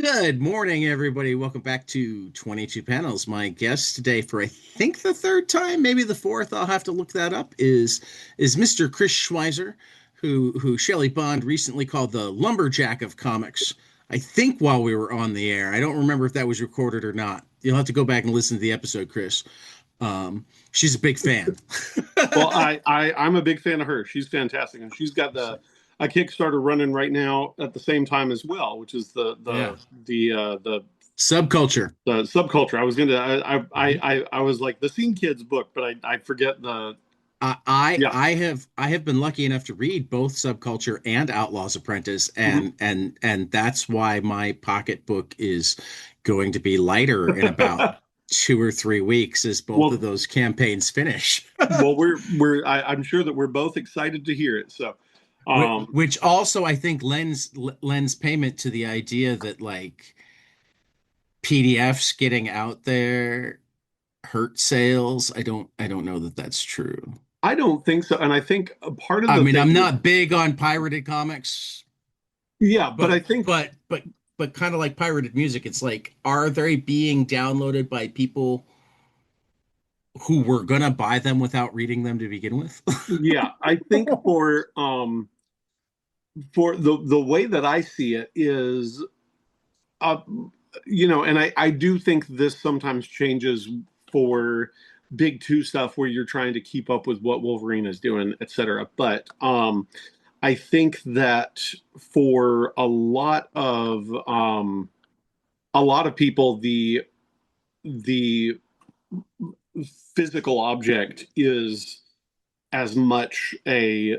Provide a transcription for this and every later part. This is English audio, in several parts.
Good morning, everybody. Welcome back to 22 Panels. My guest today, for I think the third time, maybe the fourth, I'll have to look that up, is Mr. Chris Schweizer, who Shelley Bond recently called the lumberjack of comics. I think while we were on the air, I don't remember if that was recorded or not. You'll have to go back and listen to the episode, Chris. She's a big fan. Well, I'm a big fan of her. She's fantastic, and she's got a Kickstarter running right now at the same time as well, which is the Yeah. the the uh, the Subculture. the subculture. I was like the Scene Kids book, but I forget the I I yeah. I have been lucky enough to read both Subculture and Outlaw's Apprentice, Mhm. and that's why my pocketbook is going to be lighter in about 2 or 3 weeks as both of well, those campaigns finish. I'm sure that we're both excited to hear it. So, Which, um, which also I think lends payment to the idea that like PDFs getting out there hurt sales. I don't know that that's true. I don't think so, and I think a part of I the mean, I'm thing, not big on pirated comics. yeah, but but I think but but but kind of like pirated music, it's like, are they being downloaded by people who were gonna buy them without reading them to begin with? yeah, I think for the way that I see it is, uh, and I do think this sometimes changes for big two stuff where you're trying to keep up with what Wolverine is doing, etc. But I think that for a lot of people, the physical object is as much a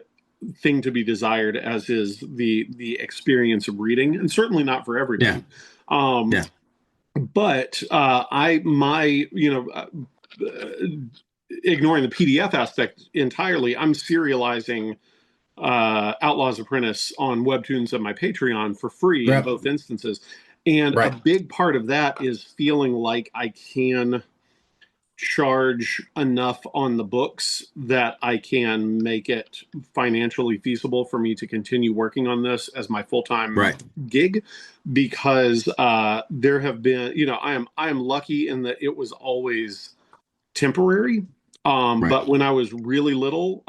thing to be desired as is the experience of reading, and certainly not for Yeah, everybody. Um, yeah. but I my ignoring the PDF aspect entirely, I'm serializing Outlaw's Apprentice on Webtoons and my Patreon for free in Yep. both instances. And a Right. big part of that is feeling like I can charge enough on the books that I can make it financially feasible for me to continue working on this as my full-time Right. gig, because there have been, I am lucky in that it was always temporary. Right. But when I was really little,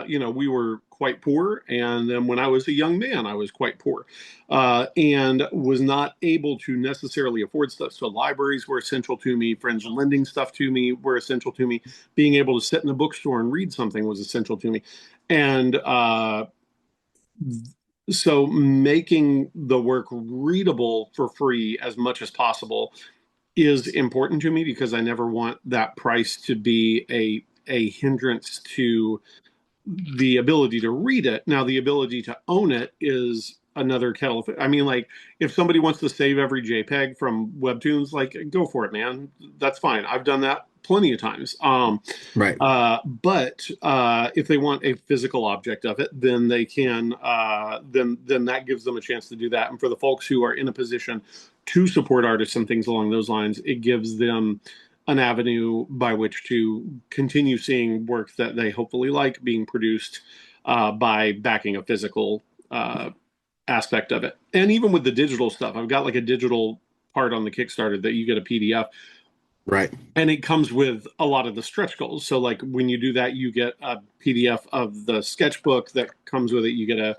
we were quite poor. And then when I was a young man, I was quite poor, and was not able to necessarily afford stuff. So libraries were essential to me. Friends lending stuff to me were essential to me. Being able to sit in a bookstore and read something was essential to me. And so making the work readable for free as much as possible is important to me, because I never want that price to be a hindrance to the ability to read it. Now, the ability to own it is another kettle of, I mean, like, if somebody wants to save every JPEG from Webtoons, like, go for it, man. That's fine. I've done that plenty of times. Right. But if they want a physical object of it, then they can. Then that gives them a chance to do that. And for the folks who are in a position to support artists and things along those lines, it gives them an avenue by which to continue seeing work that they hopefully like being produced by backing a physical aspect of it. And even with the digital stuff, I've got like a digital part on the Kickstarter that you get a PDF, Right. and it comes with a lot of the stretch goals. So like when you do that, you get a PDF of the sketchbook that comes with it. You get a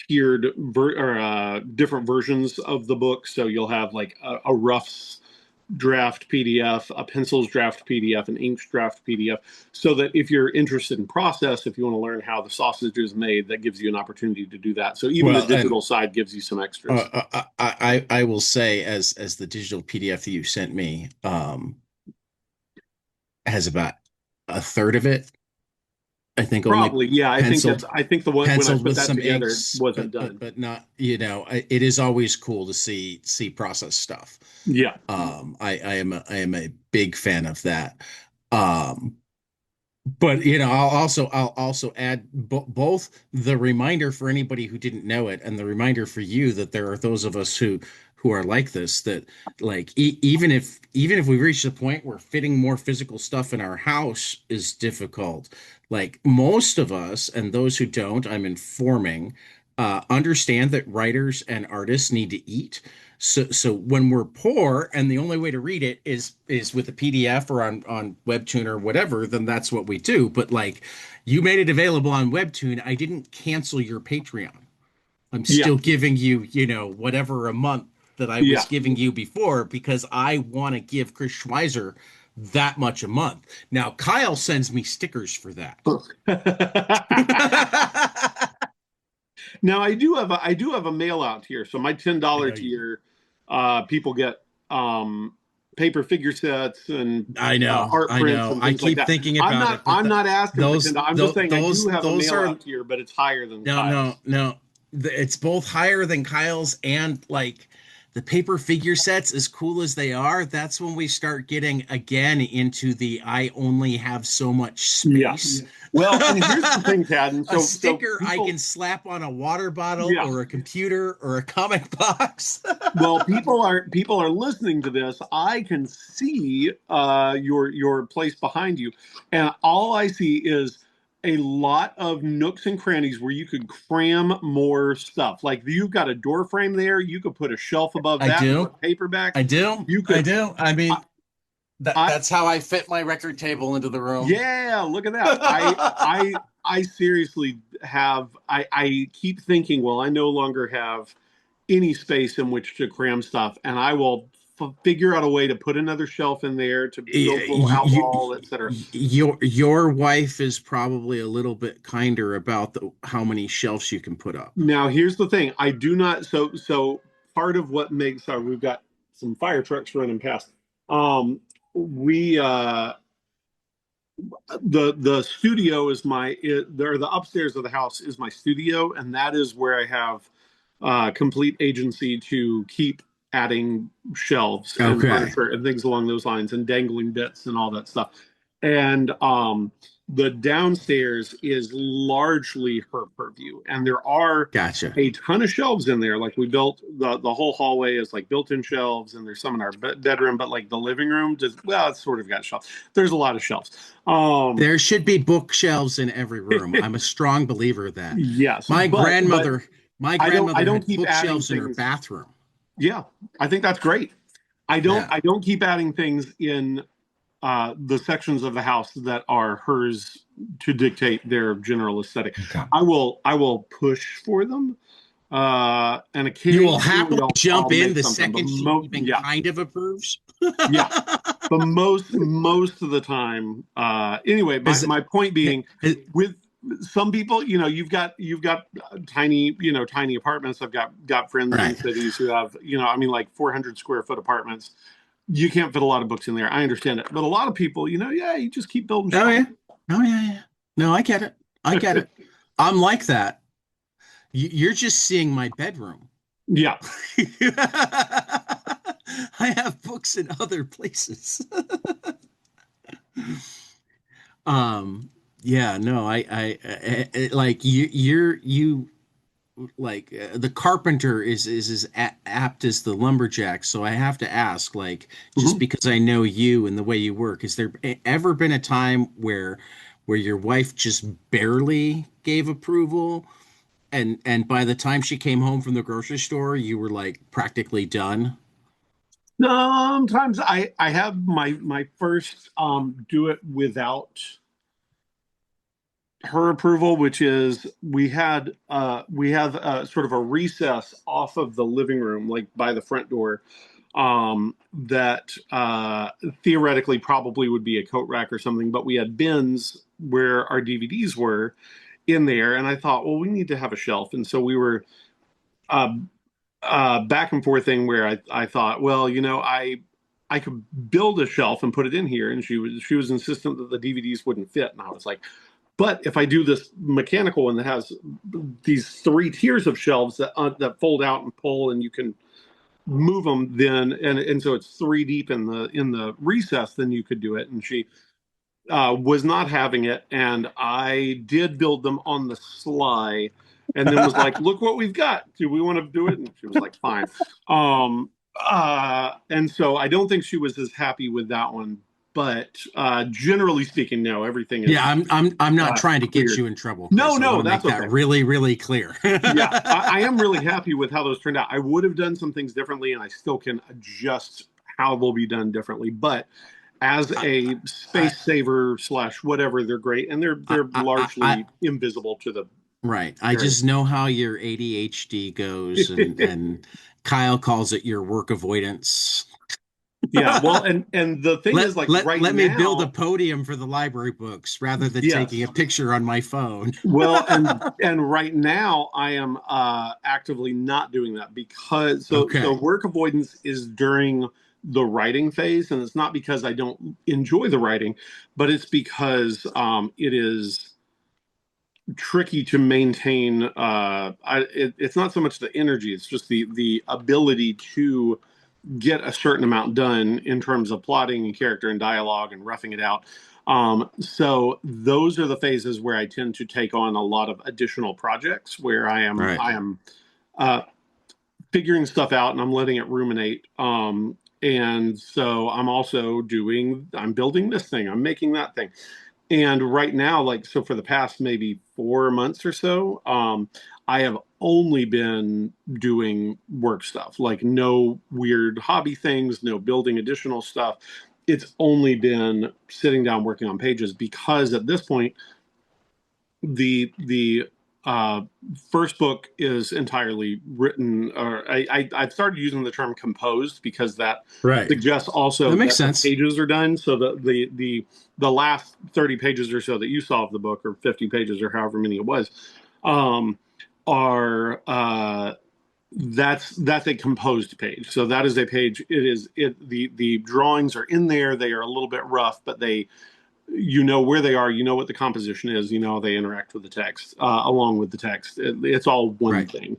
tiered different versions of the book. So you'll have like a rough draft PDF, a pencils draft PDF, an inks draft PDF, so that if you're interested in process, if you want to learn how the sausage is made, that gives you an opportunity to do that. So even the Well, and digital side gives you some extras. I will say, as the digital PDF that you sent me has about a third of it, I think, only Probably, yeah. penciled I think the one when I penciled put with that some together, it inks, wasn't but done. but not, it is always cool to see process stuff. Yeah, I am a big fan of that. Um, but I'll also add both the reminder for anybody who didn't know it, and the reminder for you that there are those of us who are like this, that like even if we reach the point where fitting more physical stuff in our house is difficult, like most of us, and those who don't, I'm informing, understand that writers and artists need to eat. So when we're poor and the only way to read it is with a PDF or on Webtoon or whatever, then that's what we do. But like, you made it available on Webtoon. I didn't cancel your Patreon. I'm Yeah, still giving you, whatever a month that I was yeah. giving you before because I want to give Chris Schweizer that much a month. Now, Kyle sends me stickers for that. Now I do have a mail out tier. So my I $10 know you. tier, people get paper figure sets and I know, art I prints know. and I things like keep that. thinking about it, but I'm not asking for those, 10. I'm just saying I do have a those mail are out tier, but it's higher than no, no, Kyle's. no. It's both higher than Kyle's and like the paper figure sets, as cool as they are, that's when we start getting again into the I only have so much Yeah. space. Well, and here's the thing, Tad, and A so sticker I can people, slap on a water bottle yeah. or a computer or a comic box. Well, people are listening to this. I can see your place behind you, and all I see is a lot of nooks and crannies where you could cram more stuff. Like you've got a door frame there. You could put a shelf above I that and do. put paperbacks. I do. You I could. do. I I, mean, I that's how I fit my record table into the room. yeah. Look at that. I seriously have. I keep thinking. Well, I no longer have any space in which to cram stuff, and I will figure out a way to put another shelf in there to build a little outlaw, etc. Your wife is probably a little bit kinder about how many shelves you can put up. Now, here's the thing: I do not. So part of what makes our we've got some fire trucks running past. We the studio is or the upstairs of the house is my studio, and that is where I have complete agency to keep adding shelves and Okay. furniture and things along those lines and dangling bits and all that stuff. And the downstairs is largely her purview, and there are Gotcha. a ton of shelves in there. Like we built the whole hallway is like built-in shelves, and there's some in our bedroom, but like the living room just well, it's sort of got shelves. There's a lot of shelves. Um, There should be bookshelves in every room. I'm a strong believer of that. yes, My but grandmother, my I grandmother don't had keep adding bookshelves in her things. bathroom. Yeah, I think that's great. Yeah. I don't keep adding things in the sections of the house that are hers to dictate their general aesthetic. Okay. I will push for them, and You will occasionally happily jump I'll in make the something. But second she even kind of approves. yeah. But most of the time, anyway. Is My point being, is, with some people, you've got tiny tiny apartments. I've got friends in right. cities who have I mean like 400 square foot apartments. You can't fit a lot of books in there. I understand it, but a lot of people, yeah, you just keep building Oh shelves. yeah. Oh yeah, yeah. No, I get it. I get it. I'm like that. You're just seeing my bedroom. Yeah. I have books in other places. Um, yeah, no, like you like the carpenter is as apt as the lumberjack. So I have to ask, like, just Mhm. because I know you and the way you work, has there ever been a time where your wife just barely gave approval, and by the time she came home from the grocery store, you were like practically done? Sometimes I have my first do it without her approval, which is we have sort of a recess off of the living room, like by the front door, that theoretically probably would be a coat rack or something, but we had bins where our DVDs were in there, and I thought, well, we need to have a shelf, and so we were uh, back and forth thing where I thought, well, I could build a shelf and put it in here, and she was insistent that the DVDs wouldn't fit, and I was like, but if I do this mechanical one that has these three tiers of shelves that fold out and pull, and you can move them, then and so it's three deep in the recess, then you could do it. And she was not having it, and I did build them on the sly, and then was like, "Look what we've got. Do we want to do it?" And she was like, "Fine." And so I don't think she was as happy with that one. but generally speaking, no, everything Yeah, is I'm not trying to get cleared. you in trouble, No, Chris. I want no, to make that's that okay. really, really clear. Yeah, I am really happy with how those turned out. I would have done some things differently, and I still can adjust how they'll be done differently. But as I, a I, space saver slash whatever, they're great, and they're I, largely invisible to the right. I area. just know how your ADHD goes, and Kyle calls it your work avoidance. Yeah, well, and the thing is, like right Let me build a now, podium for the library books rather than taking a yes. picture on my phone. Well, and right now I am actively not doing that because so Okay. work avoidance is during the writing phase, and it's not because I don't enjoy the writing, but it's because it is tricky to maintain. It's not so much the energy; it's just the ability to get a certain amount done in terms of plotting and character and dialogue and roughing it out. So those are the phases where I tend to take on a lot of additional projects where Right. I am uh, figuring stuff out and I'm letting it ruminate. And so I'm building this thing, I'm making that thing. And right now, like, so for the past maybe 4 months or so, I have only been doing work stuff, like no weird hobby things, no building additional stuff. It's only been sitting down working on pages because at this point, the uh, first book is entirely written, or I've started using the term composed because that Right. suggests That also makes that the sense. pages are done. So the last 30 pages or so that you saw of the book, or 50 pages or however many it was, um, are that's a composed page. So that is a page. The drawings are in there. They are a little bit rough, but they, you know where they are, you know what the composition is, you know how they interact with the text, along with the text. It's all one Right. thing.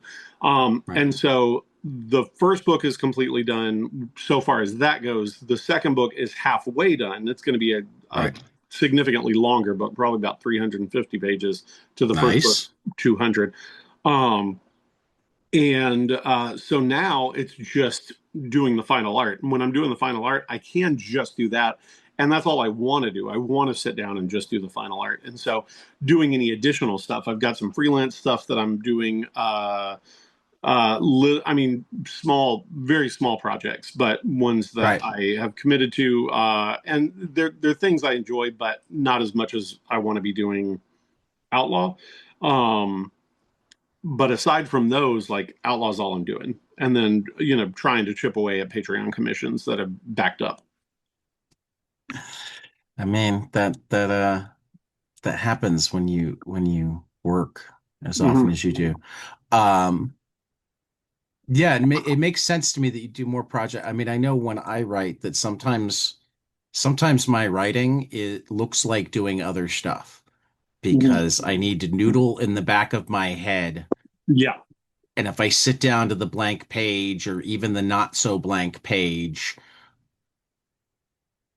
Right. And so the first book is completely done so far as that goes. The second book is halfway done. It's going to be a Right. significantly longer book, probably about 350 pages to the first book, Nice. 200. Um, and so now it's just doing the final art. And when I'm doing the final art, I can just do that. And that's all I want to do. I want to sit down and just do the final art. And so doing any additional stuff, I've got some freelance stuff that I'm doing. I mean, small, very small projects, but ones that Right. I have committed to. And they're things I enjoy, but not as much as I want to be doing Outlaw. Um, but aside from those, like Outlaw's all I'm doing. And then, trying to chip away at Patreon commissions that have backed up. I mean that happens when you work as often Hmm. as you do. Um, yeah, it makes sense to me that you do more project. I mean, I know when I write that sometimes my writing it looks like doing other stuff because I need to noodle in the back of my head. Yeah. And if I sit down to the blank page or even the not so blank page,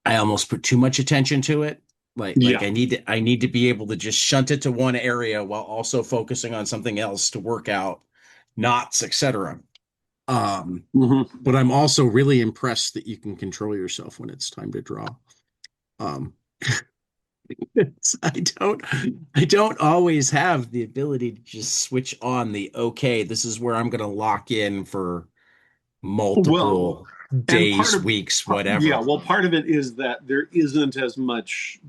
I almost put too much attention to it. Like Yeah. I need to be able to just shunt it to one area while also focusing on something else to work out knots, etc. Um, Hmm. but I'm also really impressed that you can control yourself when it's time to draw. Um, I don't always have the ability to just switch on the okay, this is where I'm going to lock in for Well, multiple and part days, of, weeks, yeah, whatever. well, part of it is that there isn't as much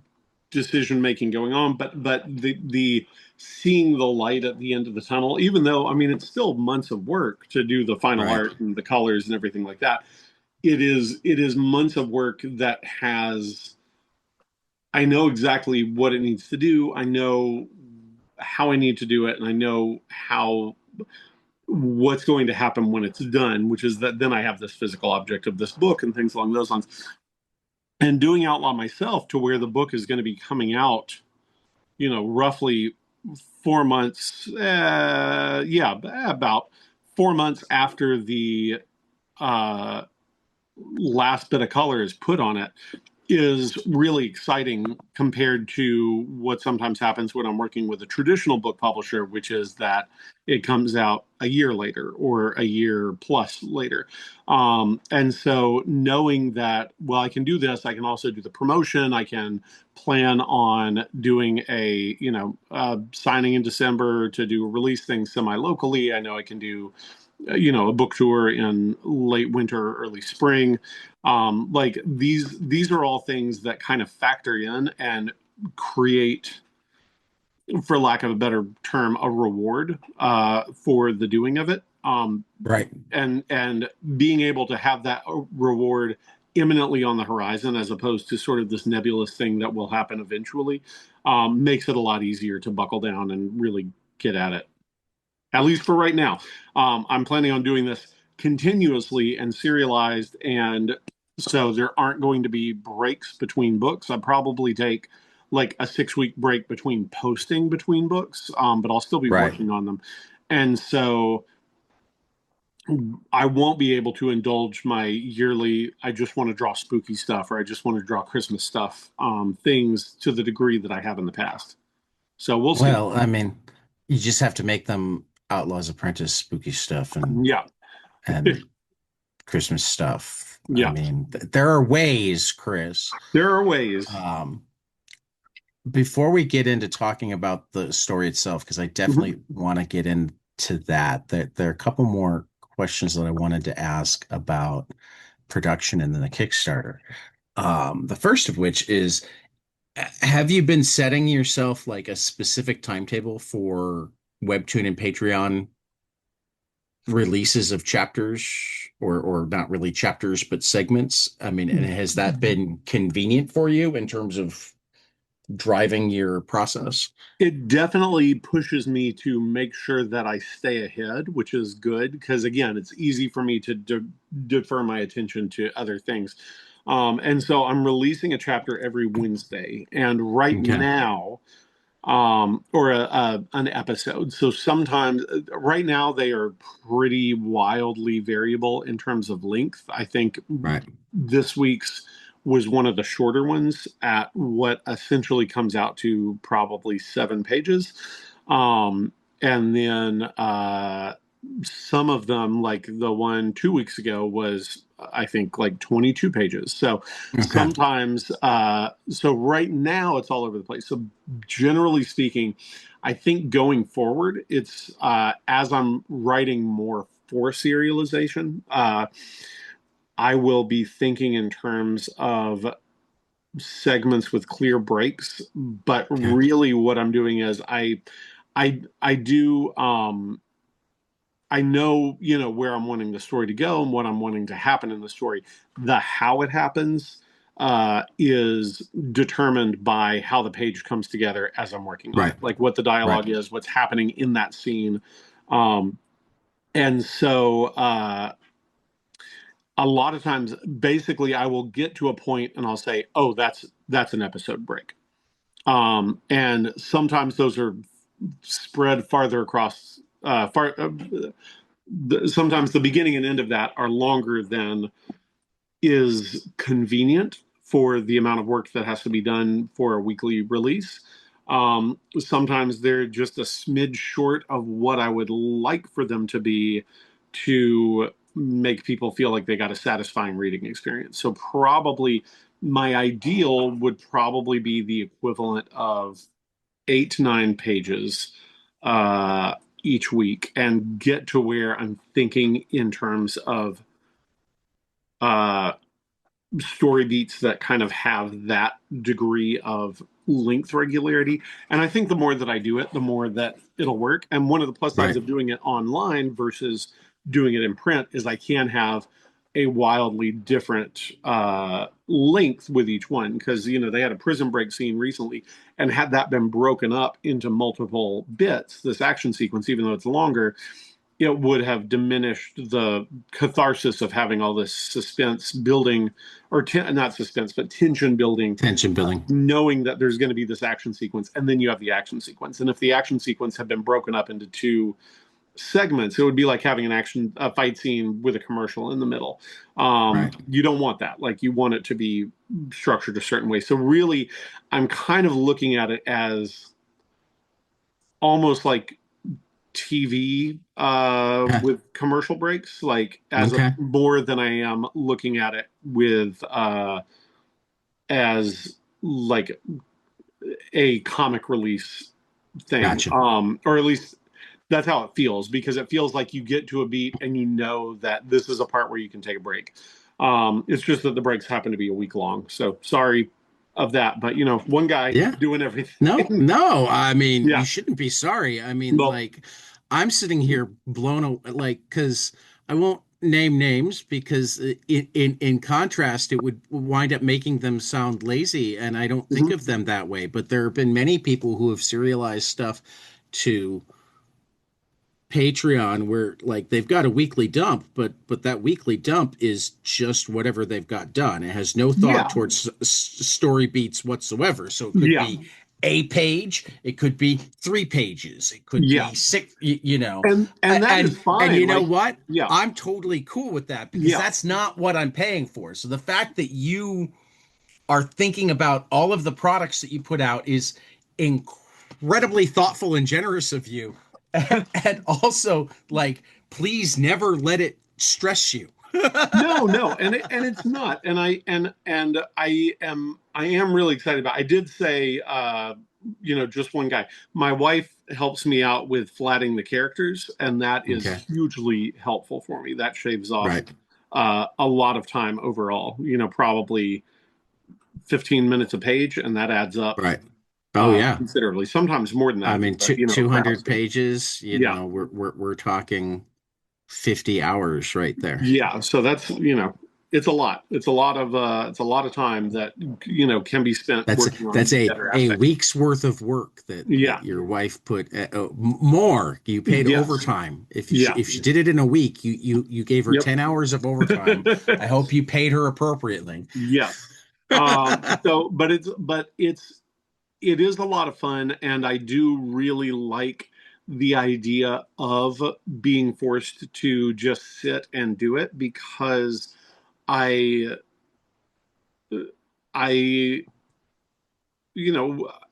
decision making going on, but the seeing the light at the end of the tunnel, even though, I mean, it's still months of work to do the final Right. art and the colors and everything like that. It is months of work that has, I know exactly what it needs to do. I know how I need to do it, and I know how what's going to happen when it's done, which is that then I have this physical object of this book and things along those lines. And doing Outlaw myself to where the book is going to be coming out, roughly 4 months, yeah, about 4 months after the uh, last bit of color is put on it, is really exciting compared to what sometimes happens when I'm working with a traditional book publisher, which is that it comes out a year later or a year plus later. And so knowing that, well, I can do this, I can also do the promotion, I can plan on doing a, signing in December to do release things semi-locally. I know I can do, a book tour in late winter, early spring. Like these are all things that kind of factor in and create, for lack of a better term, a reward for the doing of it. Right. And being able to have that reward imminently on the horizon, as opposed to sort of this nebulous thing that will happen eventually, makes it a lot easier to buckle down and really get at it. At least for right now. I'm planning on doing this continuously and serialized, and so there aren't going to be breaks between books. I probably take like a 6 week break between posting between books, but I'll still be Right. working on them. And so I won't be able to indulge my yearly, I just want to draw spooky stuff, or I just want to draw Christmas stuff, things to the degree that I have in the past. So we'll see. Well, I mean, you just have to make them Outlaw's Apprentice spooky stuff Yeah. and Christmas stuff. I Yeah. mean, there are ways, Chris. There are ways. Um, before we get into talking about the story itself, because I Mhm. definitely want to get into that, there are a couple more questions that I wanted to ask about production and then the Kickstarter. The first of which is, have you been setting yourself like a specific timetable for Webtoon and Patreon releases of chapters, or not really chapters, but segments? I mean, and has that been convenient for you in terms of driving your process? It definitely pushes me to make sure that I stay ahead, which is good because, again, it's easy for me to defer my attention to other things. And so I'm releasing a chapter every Wednesday. And right Okay. now, or an episode. So sometimes, right now, they are pretty wildly variable in terms of length. I think Right. this week's was one of the shorter ones at what essentially comes out to probably 7 pages. And then some of them, like the one 2 weeks ago, was, I think, like 22 pages. So Okay. sometimes, so right now it's all over the place. So generally speaking, I think going forward, it's as I'm writing more for serialization, I will be thinking in terms of segments with clear breaks. But Okay. really, what I'm doing is I do I know, where I'm wanting the story to go and what I'm wanting to happen in the story. The how it happens is determined by how the page comes together as I'm working on Right. it, like what the Right. dialogue is, what's happening in that scene. Um, and so a lot of times, basically, I will get to a point and I'll say, "Oh, that's an episode break." And sometimes those are spread farther across. Sometimes the beginning and end of that are longer than is convenient for the amount of work that has to be done for a weekly release. Sometimes they're just a smidge short of what I would like for them to be to make people feel like they got a satisfying reading experience. So probably my ideal would probably be the equivalent of 8 to 9 pages uh, each week, and get to where I'm thinking in terms of uh, story beats that kind of have that degree of length regularity. And I think the more that I do it, the more that it'll work. And one of the plus sides Right. of doing it online versus doing it in print is I can have a wildly different length with each one, because they had a prison break scene recently, and had that been broken up into multiple bits, this action sequence, even though it's longer, it would have diminished the catharsis of having all this suspense building, or not suspense, but tension building, Tension building. knowing that there's going to be this action sequence, and then you have the action sequence. And if the action sequence had been broken up into two segments, it would be like having a fight scene with a commercial in the middle. Right. You don't want that. Like, you want it to be structured a certain way. So really, I'm kind of looking at it as almost like TV with commercial breaks, like as a Okay. more than I am looking at it with as like a comic release thing, Gotcha. or at least that's how it feels, because it feels like you get to a beat and you know that this is a part where you can take a break. It's just that the breaks happen to be a week long, so sorry of that, but one guy Yeah. doing No, everything. no. I mean, you Yeah. shouldn't be sorry. I mean, Well, like, I'm sitting here blown away, like, because I won't name names because in contrast, it would wind up making them sound lazy, and I don't think mhm. of them that way. But there have been many people who have serialized stuff to Patreon where like they've got a weekly dump, but that weekly dump is just whatever they've got done. It has no thought Yeah, towards story beats whatsoever. So it could yeah, be a page, it could be 3 pages, it could yeah, be six, and that is and fine. you know Like, what? yeah, I'm totally cool with that because yeah, that's not what I'm paying for. So the fact that you are thinking about all of the products that you put out is incredibly thoughtful and generous of you. And also, like, please never let it stress you. no, no, and it's not, and I am really excited about. I did say, just one guy. My wife helps me out with flatting the characters, and that is Okay. hugely helpful for me. That shaves off Right. a lot of time overall. Probably 15 minutes a page, and that adds up Right. Oh yeah. considerably. Sometimes more than I that if mean, it's a 200 crowd. pages, Yeah, we're talking 50 hours right there. yeah. So that's it's a lot. It's a lot of time that can be spent That's working on that's these better a aspects. week's worth of work that Yeah, your wife put more. You paid yes, overtime. yeah, If she did it in a week, you gave her yep. 10 hours of overtime. I hope you paid her appropriately. Yes. It is a lot of fun, and I do really like the idea of being forced to just sit and do it, because I I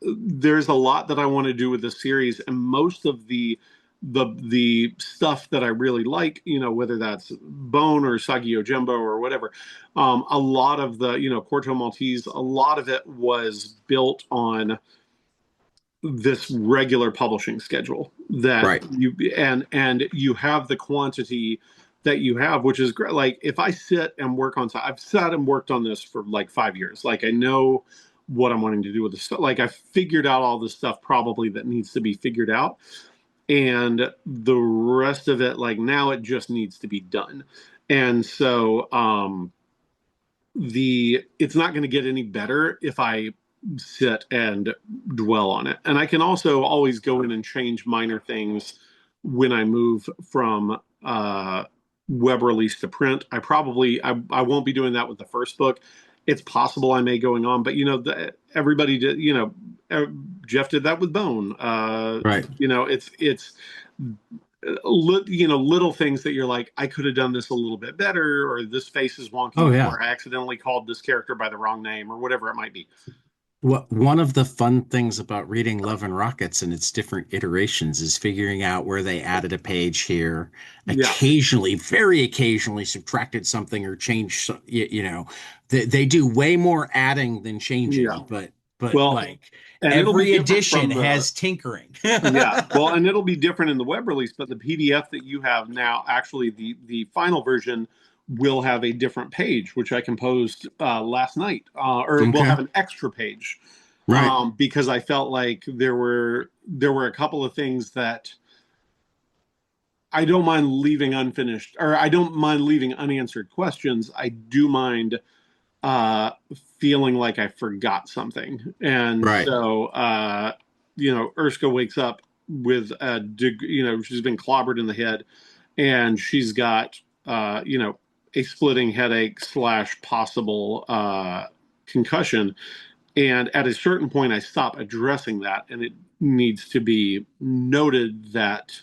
there's a lot that I want to do with the series, and most of the stuff that I really like, whether that's Bone or Sagio Jumbo or whatever, a lot of the, Corto Maltese, a lot of it was built on this regular publishing schedule that Right. and you have the quantity that you have, which is great. Like, if I sit and work on, I've sat and worked on this for like 5 years. Like, I know what I'm wanting to do with this stuff. Like, I figured out all the stuff probably that needs to be figured out, and the rest of it, like, now it just needs to be done. And so the it's not going to get any better if I sit and dwell on it. And I can also always go in and change minor things when I move from web release to print. I won't be doing that with the first book. It's possible I may going on, but everybody did. Jeff did that with Bone. Right. It's little things that you're like, I could have done this a little bit better, or this face is Oh wonky, yeah. or I accidentally called this character by the wrong name, or whatever it might be. One of the fun things about reading Love and Rockets and its different iterations is figuring out where they added a page here, Yeah, occasionally, very occasionally subtracted something or changed, they do way more adding than yeah. changing, but Well, like and it'll be every different edition from the has tinkering. yeah. Well, and it'll be different in the web release, but the PDF that you have now, actually, the final version will have a different page, which I composed last night, or will Okay. have an extra page, Right. because I felt like there were a couple of things that I don't mind leaving unfinished, or I don't mind leaving unanswered questions. I do mind uh, feeling like I forgot something. And Right. so, Erska wakes up with she's been clobbered in the head, and she's got, a splitting headache slash possible concussion. And at a certain point, I stop addressing that, and it needs to be noted that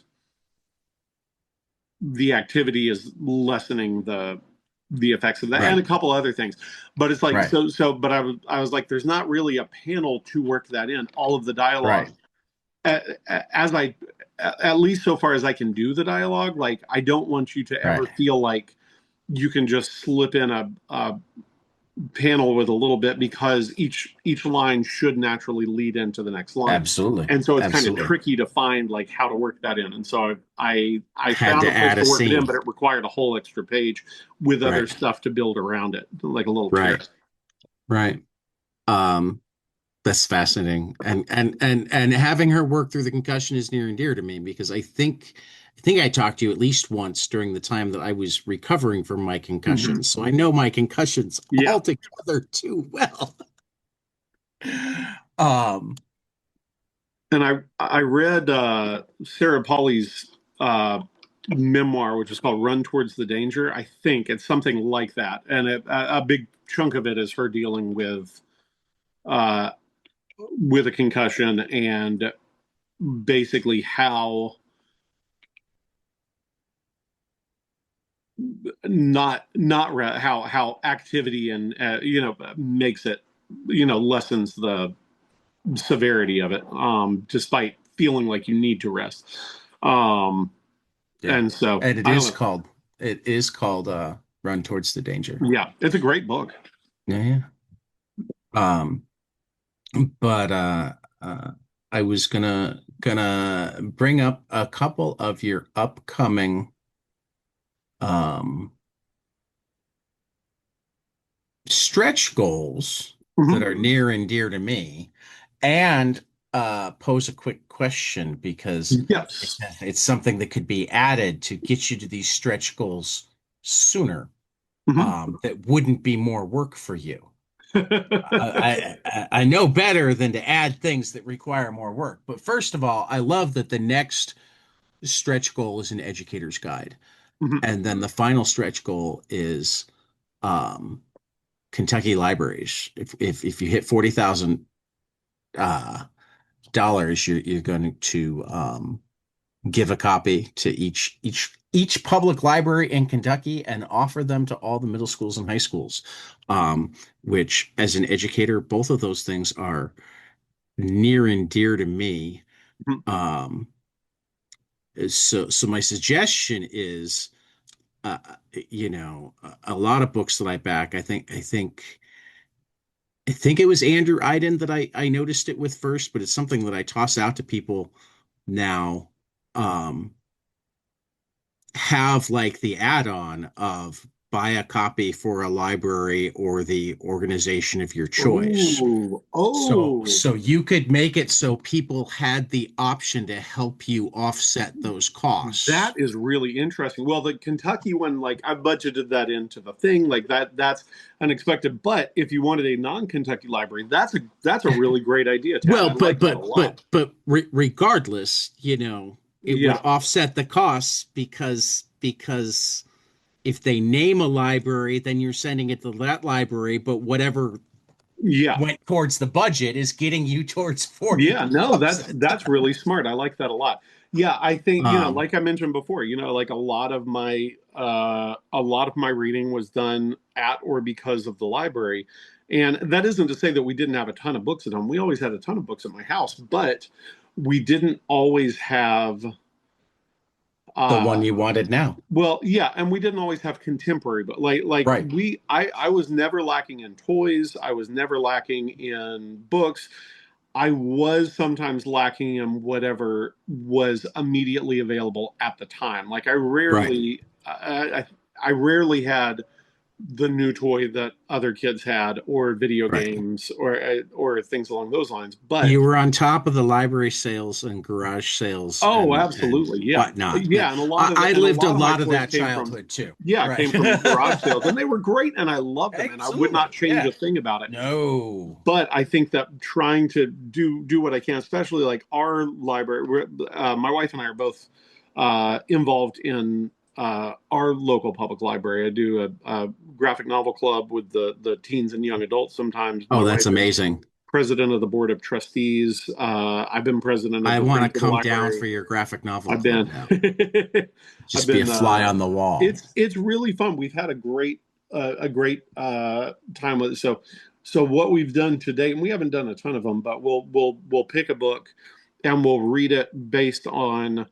the activity is lessening the the effects of that, and Right. a couple other things. But it's like Right. but I was like, there's not really a panel to work that in. All of the Right. dialogue, as I, at least so far as I can do the dialogue, like I don't want you to Right. ever feel like you can just slip in a panel with a little bit, because each line should naturally lead into the next line, Absolutely. and so it's kind of Absolutely. tricky to find like how to work that in. And so I Had found to a place add a to work it in, scene. but it required a whole extra page with other Right. stuff to build around it, like a little Right. carrot. Right. Um, that's fascinating. And having her work through the concussion is near and dear to me because I think I talked to you at least once during the time that I was recovering from my Mm-hmm. concussions. So I know my concussions Yeah. all together too well. Um, And I read Sarah Polly's memoir, which is called "Run Towards the Danger." I think it's something like that, and a big chunk of it is her dealing uh, with a concussion, and basically how how activity and makes it, lessens the severity of it, despite feeling like you need to rest. Um, yeah. and so And I don't know. it is called Run Towards the Danger. Yeah, it's a great book. Yeah, yeah. Um, but uh I was gonna bring up a couple of your upcoming um stretch goals that Mhm. are near and dear to me and pose a quick question because Yes. it's something that could be added to get you to these stretch goals sooner, Mhm. that wouldn't be more work for you. I know better than to add things that require more work. But first of all, I love that the next stretch goal is an educator's guide. Mhm. And then the final stretch goal is um, Kentucky libraries. If you hit $40,000, you're going to give a copy to each public library in Kentucky and offer them to all the middle schools and high schools. Which, as an educator, both of those things are near and dear to me. Mhm. Um, so my suggestion is, uh, a lot of books that I back. I think it was Andrew Iden that I noticed it with first, but it's something that I toss out to people now. Um, have like the add-on of buy a copy for a library or the organization of your choice. Oh, So oh, so you could make it so people had the option to help you offset those that costs. is really interesting. Well, the Kentucky one, like I budgeted that into the thing, like that's unexpected. But if you wanted a non-Kentucky library, that's a really great idea, Tad. Well, I like that a lot. but regardless, it would Yeah, offset the costs because if they name a library, then you're sending it to that library, but whatever yeah. went towards the budget is getting you towards Yeah, no, that's 40,000. that's really smart. I like that a lot. Yeah, I think, Um, like I mentioned before, like a lot of my reading was done at or because of the library. And that isn't to say that we didn't have a ton of books at home. We always had a ton of books at my house, but we didn't always have the uh one you wanted now. well, yeah, and we didn't always have contemporary, but like Right. I was never lacking in toys. I was never lacking in books. I was sometimes lacking in whatever was immediately available at the time. Like Right. I rarely had the new toy that other kids had, or video Right. games, or things along those lines. But You were on top of the library sales and garage sales oh, and absolutely, yeah, whatnot. Yeah. yeah, and a lot of I and a lived a lot of my lot of toys that came from childhood too. yeah, Right. came from garage sales, and they were great, and I loved them, and I would not Absolutely. change Yeah. a thing about it. No. But I think that trying to do what I can, especially like our library, my wife and I are both involved in our local public library. I do a graphic novel club with the teens and young adults. Sometimes my Oh, that's wife is amazing. president of the board of trustees. I've been president of I the want Friends to of the come down Library. for your graphic novel I've club been now. I've Just be a been fly on the wall. it's really fun. We've had a great a great time with it. So what we've done today, and we haven't done a ton of them, but we'll pick a book and we'll read it based on,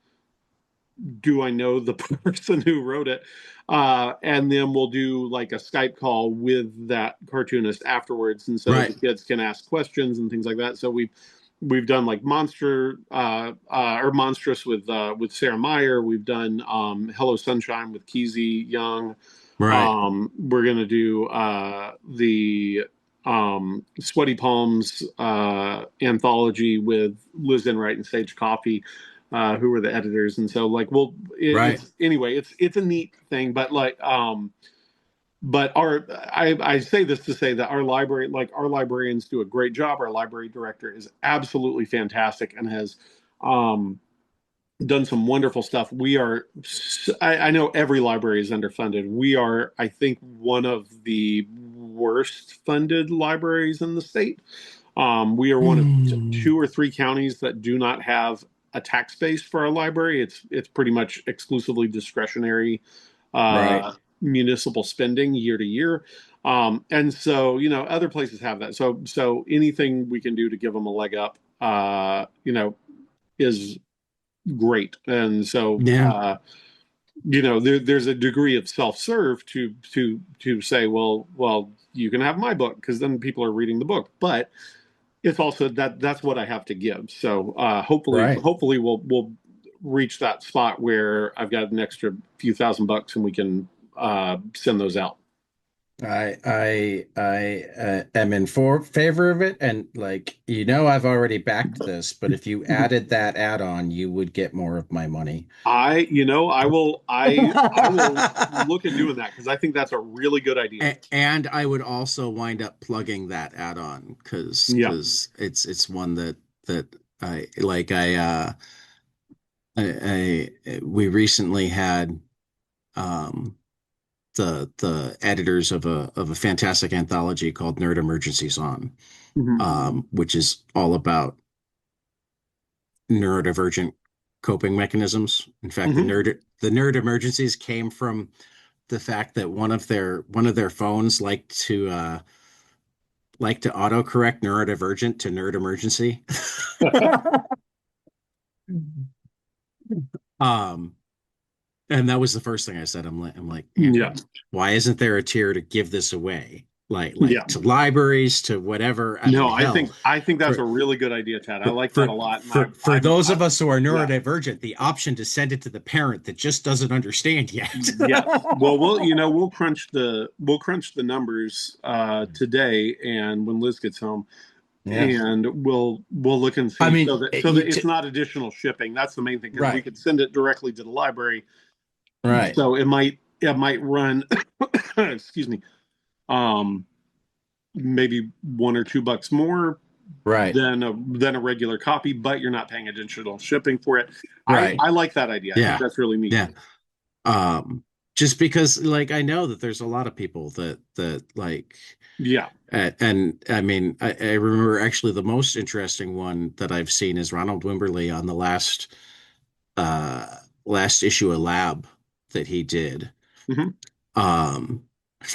do I know the person who wrote it? And then we'll do like a Skype call with that cartoonist afterwards, and so the Right. kids can ask questions and things like that. So we've done like or Monstrous with Sarah Meyer. We've done Hello Sunshine with Keezy Young. Right. We're gonna do the Sweaty Palms anthology with Liz Enright and Sage Coffee, who were the editors. And so like Right. it's anyway, it's a neat thing. But like but I say this to say that our library, like our librarians do a great job. Our library director is absolutely fantastic and has done some wonderful stuff. I know every library is underfunded. We are, I think, one of the worst funded libraries in the state. We are one of Hmm. two or three counties that do not have a tax base for our library. It's pretty much exclusively discretionary Right. municipal spending year to year. And so, other places have that. So anything we can do to give them a leg up, is great. And so, Yeah. there's a degree of self-serve to say, well, you can have my book because then people are reading the book. But it's also that's what I have to give. So Right. hopefully we'll reach that spot where I've got an extra few $1,000 and we can send those out. I am in favor of it, and like I've already backed this, but if you added that add-on, you would get more of my money. I will look at doing that because I think that's a really good idea. And I would also wind up plugging that add-on Yeah. because it's one that I like. We recently had um the editors of a fantastic anthology called Nerd Emergencies on, Hmm. which is all about neurodivergent coping mechanisms. In fact, Hmm. the nerd emergencies came from the fact that one of their phones liked to autocorrect neurodivergent to nerd emergency. um And that was the first thing I said. I'm like, Yeah. why isn't there a tier to give this away? Like Yeah. to libraries, to whatever. I mean, No, hell, I think that's for a really good idea, Chad. I for like that a for lot, and for those of us who are yeah. neurodivergent, the option to send it to the parent that just doesn't understand yet. Yes. Well, we'll crunch the numbers today, and when Liz gets home, Yeah. and we'll look and I see mean, so that it's not additional shipping. That's the main thing because we right, could send it directly to the library, right, so it might run, excuse me, um, maybe $1 or $2 more right, than a regular copy, but you're not paying additional shipping for it. I right. I like that idea. I think Yeah, that's really neat. yeah. Um, just because, like, I know that there's a lot of people that like. Yeah. And I mean, I remember actually the most interesting one that I've seen is Ronald Wimberly on the uh, last issue of Lab that he did. Hmm. Um,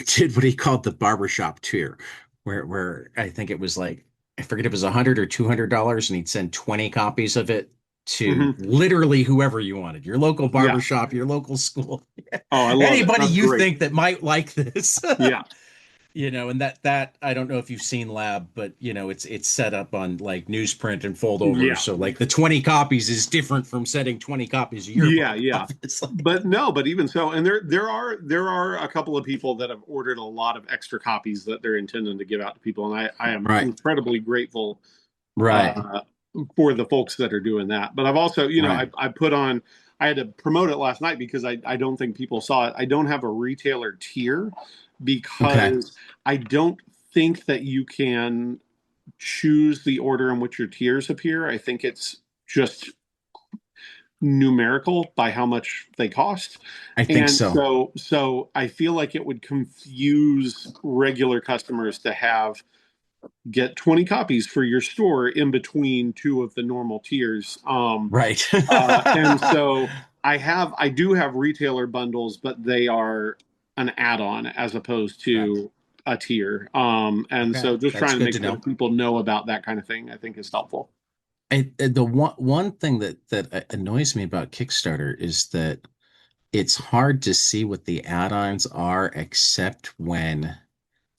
did what he called the barbershop tier, where I think it was like I forget it was $100 or $200, and he'd send 20 copies of it to Hmm. literally whoever you wanted, your local Yeah. barbershop, your local school, Oh, I love it. anybody That's you great. think that might like this. Yeah. And that I don't know if you've seen Lab, but it's set up on like newsprint and fold over. Yeah. So like the 20 copies is different from setting 20 copies of your Yeah. book, Yeah. obviously. But no, but even so, and there are a couple of people that have ordered a lot of extra copies that they're intending to give out to people, and I am Right. incredibly grateful Right. uh, for the folks that are doing that. But I've also, Right. I had to promote it last night because I don't think people saw it. I don't have a retailer tier Okay. because I don't think that you can choose the order in which your tiers appear. I think it's just numerical by how much they cost. I think And so. so I feel like it would confuse regular customers to get 20 copies for your store in between two of the normal tiers. Right. And so I do have retailer bundles, but they are an add-on as opposed Okay. to a tier. And Okay. so just That's trying to good make to sure know. that people know about that kind of thing, I think is helpful. The one thing that annoys me about Kickstarter is that it's hard to see what the add-ons are except when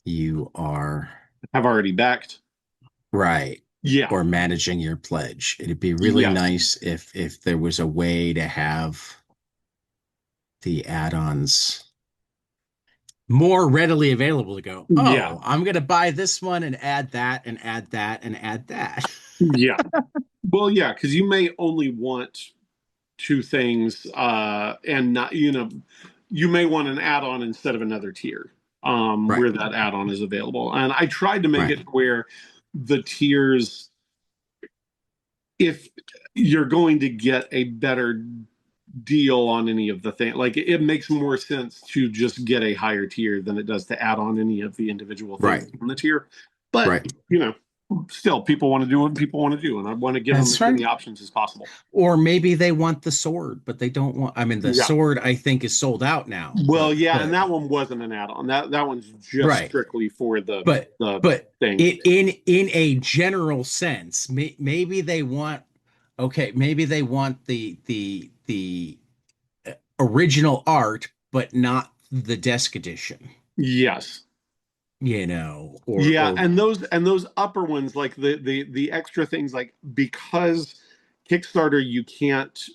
you are Have already backed. right Yeah. or managing your pledge. It'd be really Yes. nice if there was a way to have the add-ons more readily available to go, Yeah. oh, I'm gonna buy this one and add that and add that and add that. Yeah. Well, yeah, because you may only want two things, and not, you may want an add-on instead of another tier, Right, where that add-on is available. And I tried to make right, it where the tiers, if you're going to get a better deal on any of the things, like it makes more sense to just get a higher tier than it does to add on any of the individual things right, on the tier. But, right. still, people want to do what people want to do, and I want to give them That's as right. many options as possible. Or maybe they want the sword, but they don't want, I mean, the Yeah. sword I think is sold out now, Well, but yeah, and that one wasn't an add-on. That one's just right. strictly for But the but thing. in a general sense, maybe they want okay, maybe they want the original art, but not the desk edition, Yes. Yeah, or and those upper ones, like the extra things, like, because Kickstarter,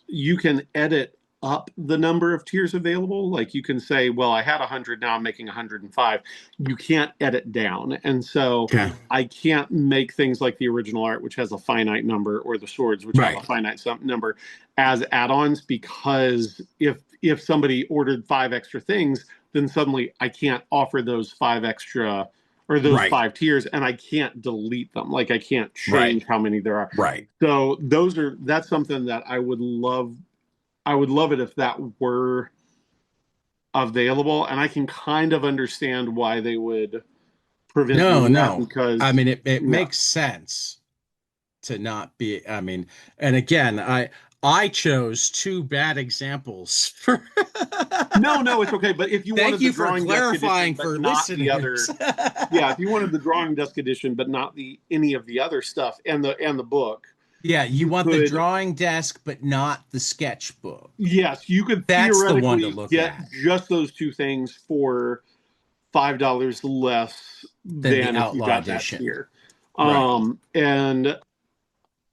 you can edit up the number of tiers available. Like, you can say, well, I had 100, now I'm making 105. You can't edit down, and so okay, I can't make things like the original art, which has a finite number, or the swords, which have a right, finite number, as add-ons, because if somebody ordered five extra things, then suddenly I can't offer those five extra, or those right, five tiers, and I can't delete them. Like, I can't right, change how many there are. right. So that's something that I would love. I would love it if that were available, and I can kind of understand why they would prevent No, doing that, no. I because, mean, it yeah. makes sense to not be, I mean, and again, I chose two bad examples for No, no, it's okay. But if you thank wanted the you for drawing desk edition, clarifying but for not the listeners. other, yeah, if you wanted the drawing desk edition, but not the any of the other stuff, and the book, Yeah, you you want the could. drawing desk, but not the sketchbook. Yes, you could That's the one to theoretically look get at just those two things for $5 less than the than if you Outlaw got that edition. tier. Right. And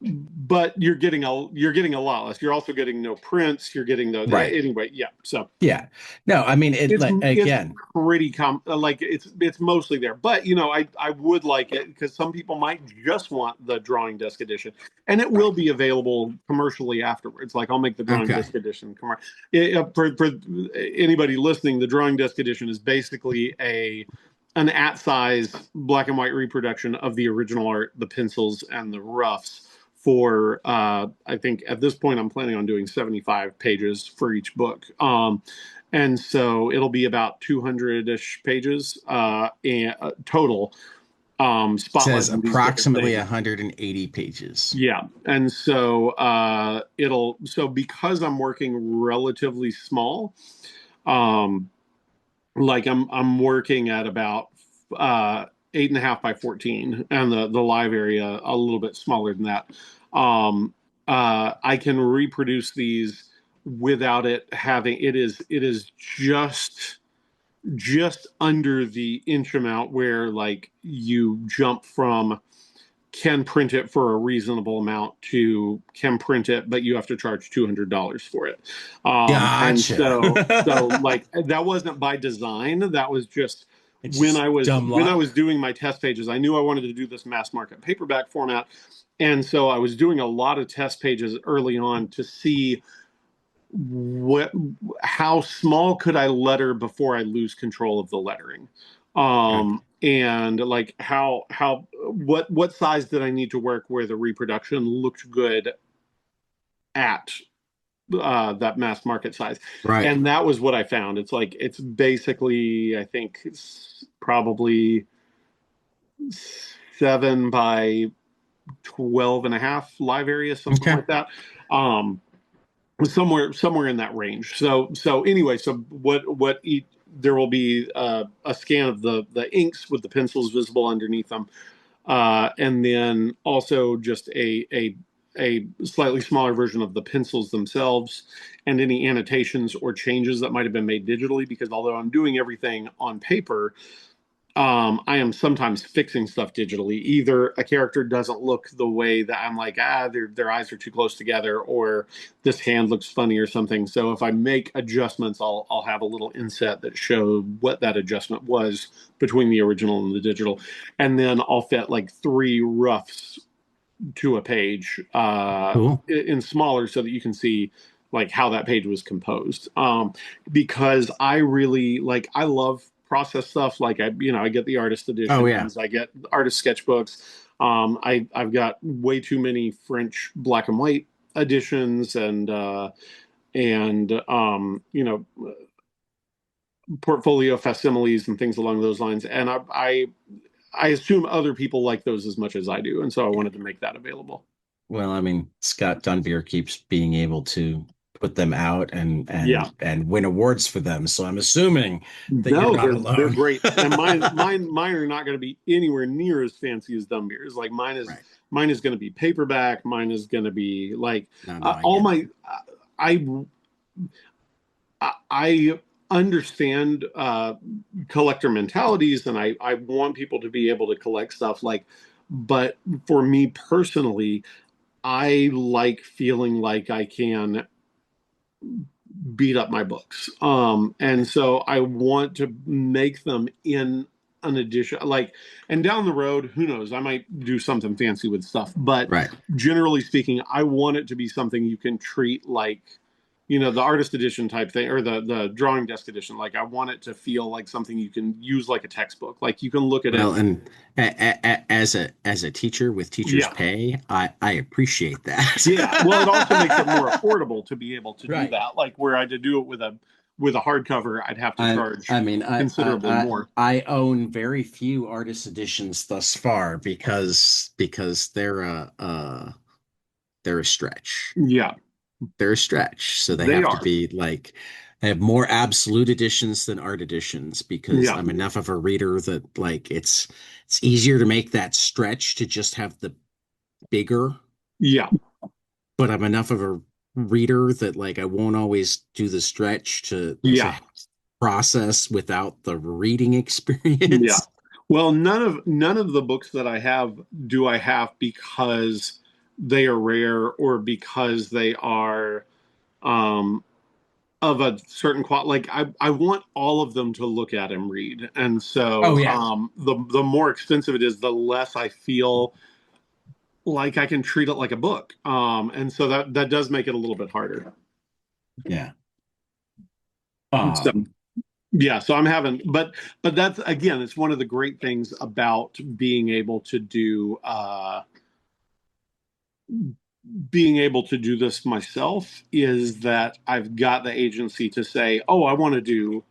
but you're getting a lot less. You're also getting no prints. You're getting the Right. anyway. Yeah. So Yeah. No, I mean it it's like it's again. pretty like it's mostly there, but I would like it, because some people might just want the drawing desk edition, and it will Right. be available commercially afterwards. Like, I'll make the drawing Okay. desk edition for anybody listening. The drawing desk edition is basically an at size black and white reproduction of the original art, the pencils and the roughs, for I think at this point I'm planning on doing 75 pages for each book. And so it'll be about 200-ish pages, total, Says spotlighting these different approximately things. 180 pages. Yeah, and so because I'm working relatively small, um, like I'm working at about 8.5 by 14, and the live area a little bit smaller than that. Um, I can reproduce these without it having, it is just under the inch amount, where, like, you jump from can print it for a reasonable amount to can print it, but you have to charge $200 for it. And Gotcha. so like, that wasn't by design. That was just It's when just I was dumb when I luck. was doing my test pages. I knew I wanted to do this mass market paperback format, and so I was doing a lot of test pages early on to see what how small could I letter before I lose control of the lettering. Okay. And, like, what size did I need to work where the reproduction looked good at that mass market size. Right. And that was what I found. It's basically, I think it's probably 7 by 12.5 live area, something Okay. like that. Um, somewhere in that range. So anyway, so there will be a scan of the inks with the pencils visible underneath them, and then also just a slightly smaller version of the pencils themselves and any annotations or changes that might have been made digitally. Because although I'm doing everything on paper, I am sometimes fixing stuff digitally. Either a character doesn't look the way that I'm like, their eyes are too close together, or this hand looks funny or something. So if I make adjustments, I'll have a little inset that show what that adjustment was between the original and the digital, and then I'll fit like 3 roughs to a page Cool. in smaller so that you can see like how that page was composed. Because I really like, I love process stuff. Like I get the artist Oh yeah. editions, I get artist sketchbooks. I've got way too many French black and white editions and portfolio facsimiles and things along those lines. And I assume other people like those as much as I do, and so I wanted to make that available. Well, I mean, Scott Dunbier keeps being able to put them out and Yeah. win awards for them. So I'm assuming that you're No, not they're alone. great, and mine are not going to be anywhere near as fancy as Dunbier's. Like Right. mine is going to be paperback. Mine is going to be like No, I all get it. my I I understand collector mentalities, and I want people to be able to collect stuff. Like, but for me personally, I like feeling like I can beat up my books. And so I want to make them in an edition, like, and down the road, who knows, I might do something fancy with stuff. But Right. generally speaking, I want it to be something you can treat like, the artist edition type thing, or the drawing desk edition. Like, I want it to feel like something you can use like a textbook. Like, you can look at it. Well, and as a teacher with teachers' Yeah. pay, I appreciate that. Yeah. Well, it also makes it more affordable to be able to do Right. that. Like, where I had to do it with a hardcover, I'd have to charge I mean, considerably more. I own very few artist editions thus far because they're a stretch. Yeah, They're a stretch. So they they have to are. be like I have more absolute editions than art editions because Yeah. I'm enough of a reader that like it's easier to make that stretch to just have the bigger, Yeah. but I'm enough of a reader that like I won't always do the stretch to Yeah. process without the reading Yeah. experience. Well, none of the books that I have do I have because they are rare or because they are um of a certain quality. Like, I want all of them to look at and read. And Oh so yeah. the more expensive it is, the less I feel like I can treat it like a book. And so that does make it a little bit harder. Yeah. So Um, yeah, so I'm having, but that's, again, it's one of the great things about being able to do this myself, is that I've got the agency to say, oh, I want to do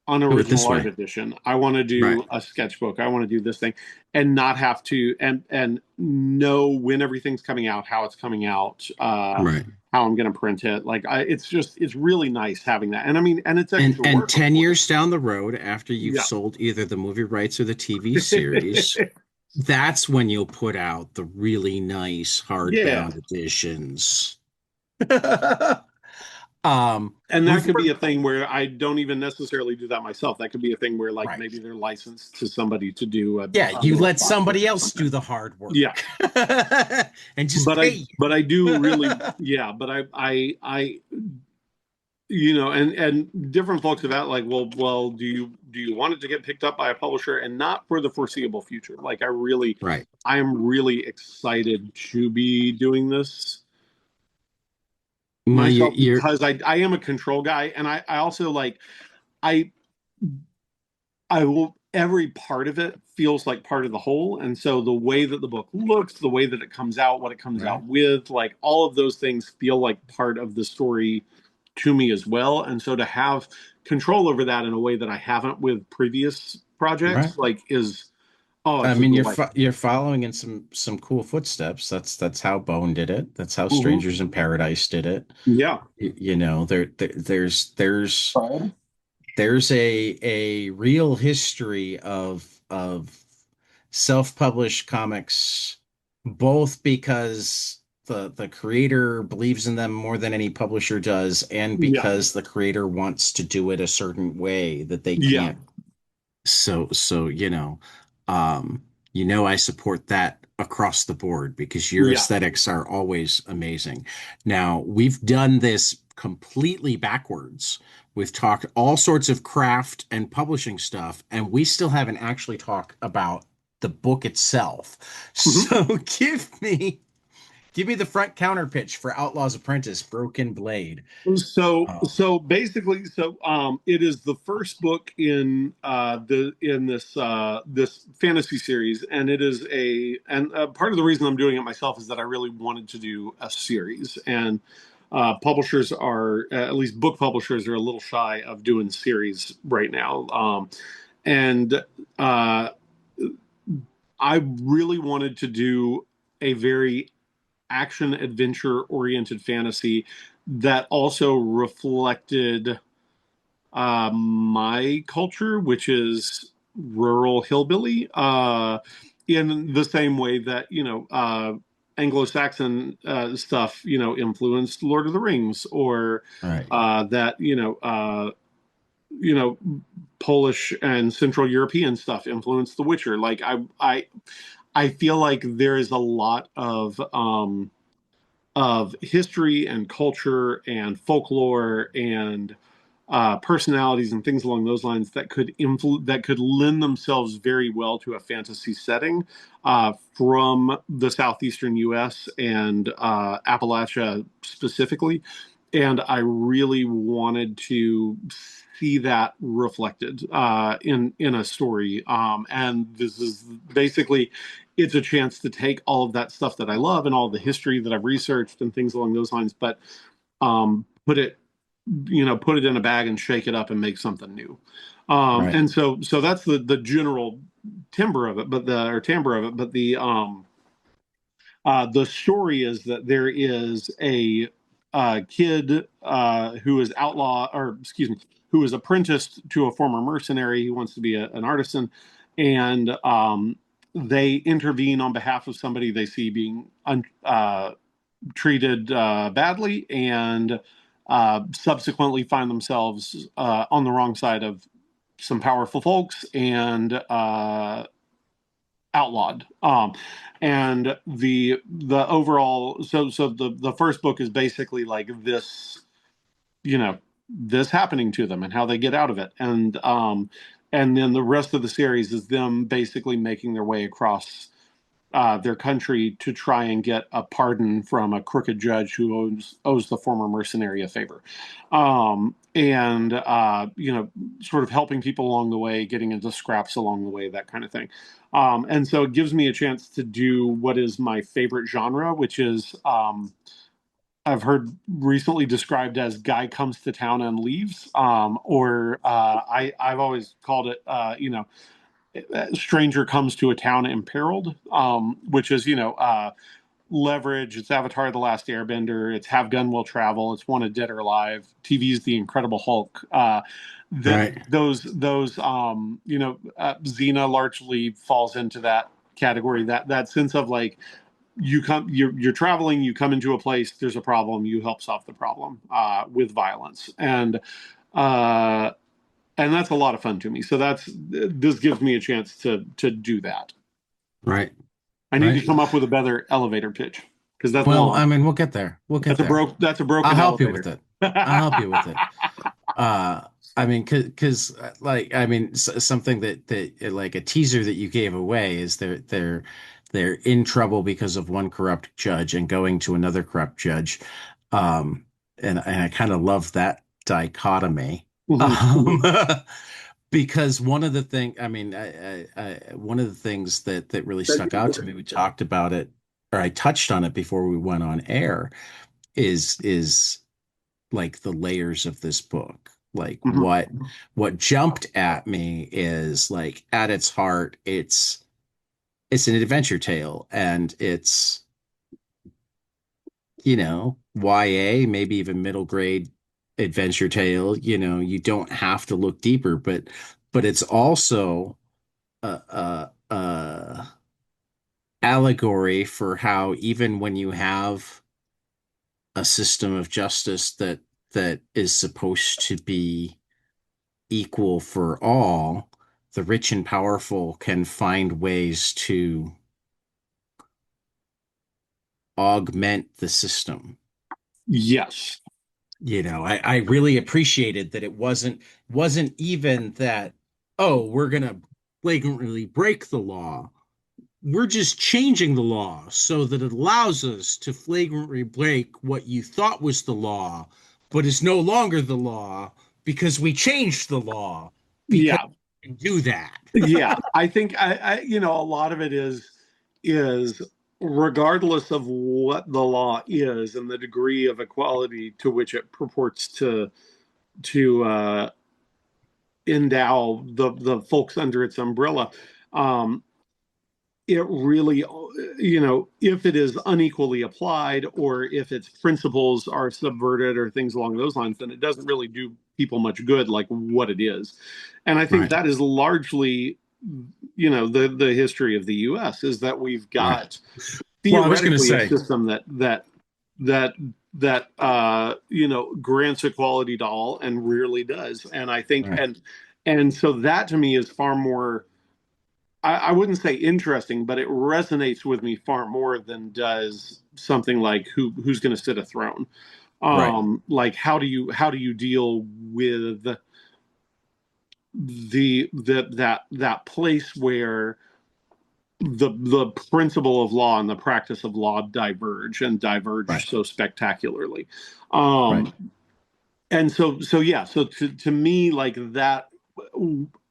an do it original this art way. edition. I want to Right. do a sketchbook. I want to do this thing, and not have to, and know when everything's coming out, how it's coming out, Right. how I'm going to print it. Like, it's really nice having that. And I mean, and it's And extra and work, of 10 course. years down the road, after you've Yeah. sold either the movie rights or the TV series, that's when you'll put out the really nice Yeah. hardbound editions. And that could Before, be a thing where I don't even necessarily do that myself. That could be a thing where, like, right. maybe they're licensed to somebody to do Yeah, a you little let spot somebody or else do something. the hard work. Yeah. And just But pay I you. but I do really, yeah, but I and different folks have asked, like, well, do you want it to get picked up by a publisher, and not for the foreseeable future? Like, Right. I am really excited to be doing this Well, myself, you're because I am a control guy, and I also like, I I will, every part of it feels like part of the whole. And so the way that the book looks, the way that it comes out, what it comes right. out with, like, all of those things feel like part of the story to me as well. And so to have control over that in a way that I haven't with previous Right. projects, like, I it's a mean, delight. you're following in some cool footsteps. That's how Bone did it. That's how Mhm. Strangers in Paradise did it. Yeah. You know, there's there's a real history of self-published comics, both because the creator believes in them more than any publisher does, and Yeah, because the creator wants to do it a certain way that they yeah, can't. So um, I support that across the board because your yeah. aesthetics are always amazing. Now, we've done this completely backwards. We've talked all sorts of craft and publishing stuff, and we still haven't actually talked about the book itself. Mhm. So give me the front counter pitch for Outlaw's Apprentice, Broken Blade. Oh, So basically, it is the first book in this fantasy series, and it is part of the reason I'm doing it myself is that I really wanted to do a series, and publishers are, at least book publishers are, a little shy of doing series right now, and uh, I really wanted to do a very action adventure oriented fantasy that also reflected my culture, which is rural hillbilly, in the same way that Anglo-Saxon stuff influenced Lord of the Rings, or right, that you know Polish and Central European stuff influenced The Witcher. Like I feel like there is a lot of history and culture and folklore and personalities and things along those lines that could lend themselves very well to a fantasy setting from the southeastern U.S. and Appalachia specifically, and I really wanted to see that reflected in a story. And this is basically it's a chance to take all of that stuff that I love and all the history that I've researched and things along those lines, but put it in a bag and shake it up and make something new. right, And so that's the general timbre of it, timbre of it. But the story is that there is a kid who is outlaw, or excuse me, who is apprenticed to a former mercenary. He wants to be an artisan, and they intervene on behalf of somebody they see being treated badly, and subsequently find themselves on the wrong side of some powerful folks and outlawed. And the overall, the first book is basically like this, you know, this happening to them and how they get out of it, and then the rest of the series is them basically making their way across their country to try and get a pardon from a crooked judge who owes the former mercenary a favor. And sort of helping people along the way, getting into scraps along the way, that kind of thing. And so it gives me a chance to do what is my favorite genre, which is I've heard recently described as "guy comes to town and leaves," or I've always called it, stranger comes to a town imperiled, which is leverage. It's Avatar: The Last Airbender. It's Have Gun Will Travel. It's Wanted Dead or Alive. TV's The Incredible Hulk. That right. those Xena largely falls into that category. That sense of like you're traveling, you come into a place, there's a problem, you help solve the problem with violence, uh, and that's a lot of fun to me. So this gives me a chance to do that. Right. I need to Right. come up with a better elevator pitch because that's Well, I long. mean, we'll get there. We'll get there. That's a I'll broken help you with elevator. it. I'll help you with it. I mean, because like, I mean, something that like a teaser that you gave away is they're in trouble because of one corrupt judge and going to another corrupt judge. Um, and I kind of love that dichotomy. Mhm, Um, mhm, because one of the thing, I mean, one of the things that really stuck out to me, we talked about it, or I touched on it before we went on air, is like the layers of this book. Like mhm. what jumped at me is like at its heart, it's an adventure tale, and it's YA, maybe even middle grade adventure tale, you don't have to look deeper, but it's also a allegory for how even when you have a system of justice that is supposed to be equal for all, the rich and powerful can find ways to augment the system. Yes. I really appreciated that it wasn't even that, oh, we're gonna flagrantly break the law. We're just changing the law so that it allows us to flagrantly break what you thought was the law, but is no longer the law because we changed the law because Yeah. we can do that. Yeah, I think a lot of it is regardless of what the law is and the degree of equality to which it purports to endow the folks under its umbrella. Um, it really, if it is unequally applied or if its principles are subverted or things along those lines, then it doesn't really do people much good, like what it is. And I think Right, that is largely, the history of the U.S. is that we've right. got Well, I was going to theoretically a say, system that grants equality to all and rarely does. And I think right, and so that to me is far more, I wouldn't say interesting, but it resonates with me far more than does something like who's going to sit a throne. right, Like how do you deal with that place where the principle of law and the practice of law diverge and right, diverge so spectacularly. right. Um, and so yeah, so to me, like that,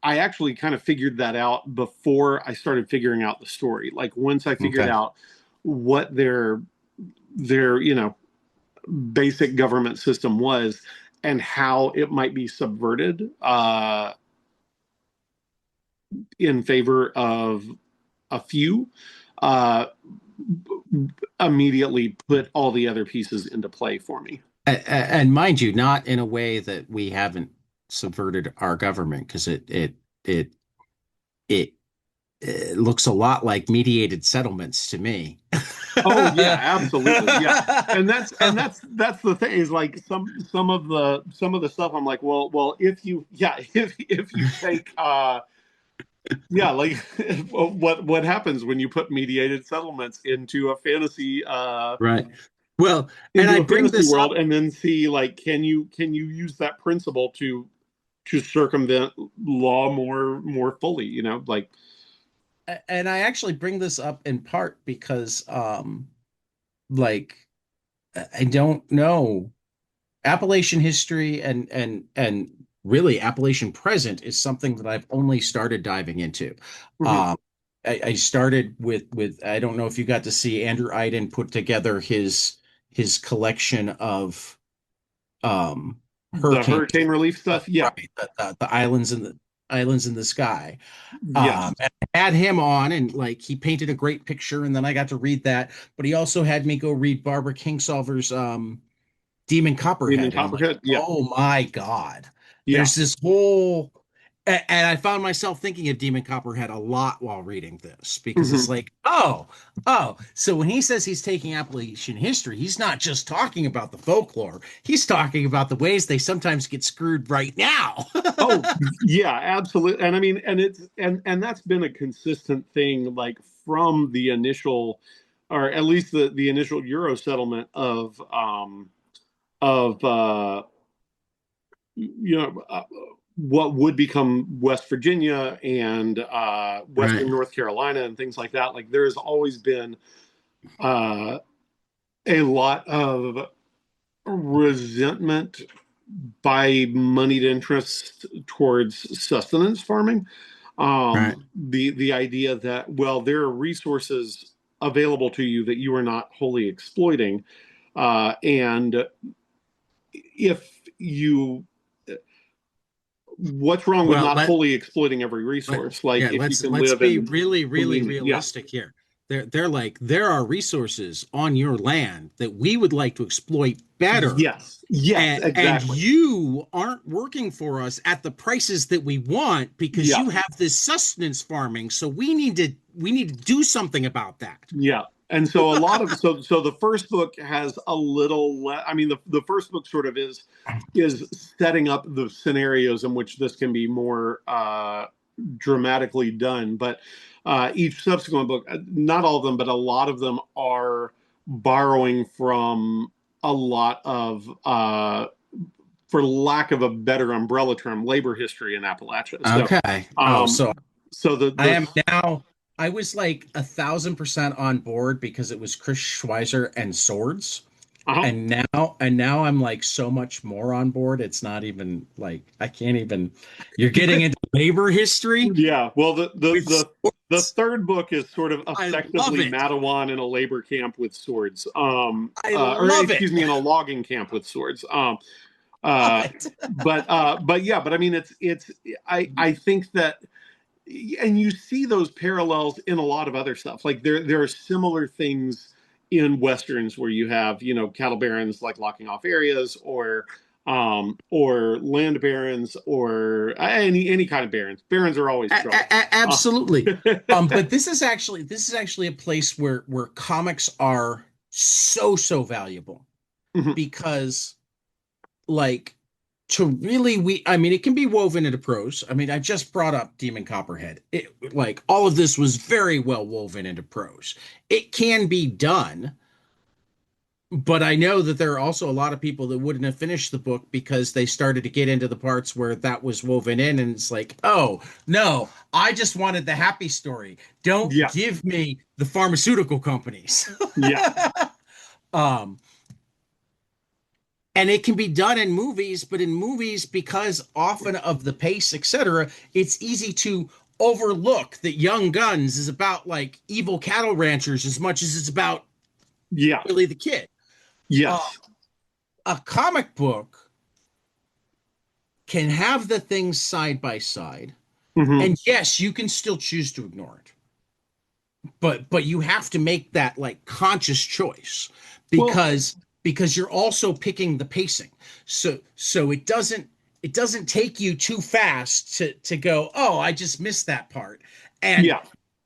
I actually kind of figured that out before I started figuring out the story. Like once I figured Okay. out what their basic government system was and how it might be subverted in favor of a few, uh, immediately put all the other pieces into play for me. And mind you, not in a way that we haven't subverted our government, because it it it looks a lot like mediated settlements to me. Oh yeah, absolutely. Yeah. And that's the thing is like some of the stuff I'm like, well, if you yeah, if you take yeah, like what happens when you put mediated settlements Right. Well, and into I a bring fantasy this world up, and then see like can you use that principle to circumvent law more fully, like and I actually bring this up in part because, like, I don't know. Appalachian history and really Appalachian present is something that I've only started diving into. mhm. Um, I started with I don't know if you got to see Andrew Iden put together his collection of um The hurricane, hurricane relief stuff. Yeah. right, the islands in the sky. Yes. And I had him on, and like he painted a great picture, and then I got to read that. But he also had me go read Barbara Kingsolver's Demon Demon Copperhead, and I'm like, Copperhead. Yeah. oh my God. Yeah. There's this whole, and I found myself thinking of Demon Copperhead a lot while reading this, because it's Hmm. like, oh, so when he says he's taking Appalachian history, he's not just talking about the folklore, he's talking about the ways they sometimes get screwed right now. Oh yeah, absolutely. And I mean, and that's been a consistent thing, like from the initial, or at least the initial Euro settlement of what would become West Virginia and Right, Western North Carolina and things like that. Like there has always been uh, a lot of resentment by moneyed interests towards sustenance farming. right, The idea that, well, there are resources available to you that you are not wholly exploiting, and if you what's wrong with well, not wholly exploiting every let resource, like yeah, if you can let's live be in really, really community. Yeah. realistic here. They're like, there are resources on your land that we would like to exploit better. Yes, And exactly. you aren't working for us at the prices that we want because Yeah, you have this sustenance farming. So we need to do something about that. yeah. And so a lot of so the first book has a little I mean the first book sort of is setting up the scenarios in which this can be more dramatically done, but each subsequent book, not all of them, but a lot of them are borrowing from a lot of for lack of a better umbrella term, labor history in Appalachia. So Okay. Oh, um so so I the am now. I was like 1,000% on board because it was Chris Schweizer and swords, uh and now I'm like so much more on board. It's not even like I can't even. You're getting into labor history Yeah, well, with the swords. third book is sort of I love effectively it. Madawan in a labor camp with swords, I or love it. excuse me, in a logging camp with swords. Love Uh, it. but yeah, but I mean, I think that, and you see those parallels in a lot of other stuff. Like there are similar things in westerns where you have cattle barons like locking off areas or land barons or any kind of barons. Barons are always trouble. Uh, Absolutely. But this is actually a place where comics are so valuable mhm. because like to really we I mean it can be woven into prose. I mean I just brought up Demon Copperhead. It like all of this was very well woven into prose. It can be done, but I know that there are also a lot of people that wouldn't have finished the book because they started to get into the parts where that was woven in, and it's like, oh no, I just wanted the happy story. Don't Yeah, give me the pharmaceutical companies. yeah, um, and it can be done in movies, but in movies, because often of the pace, etc., it's easy to overlook that Young Guns is about like evil cattle ranchers as much as it's about yeah, Billy the Kid. Uh, yes, a comic book can have the things side by side, hmm and yes, you can still choose to ignore it, but you have to make that like conscious choice well, because you're also picking the pacing. So it doesn't take you too fast to go, oh, I just missed that part. And yeah,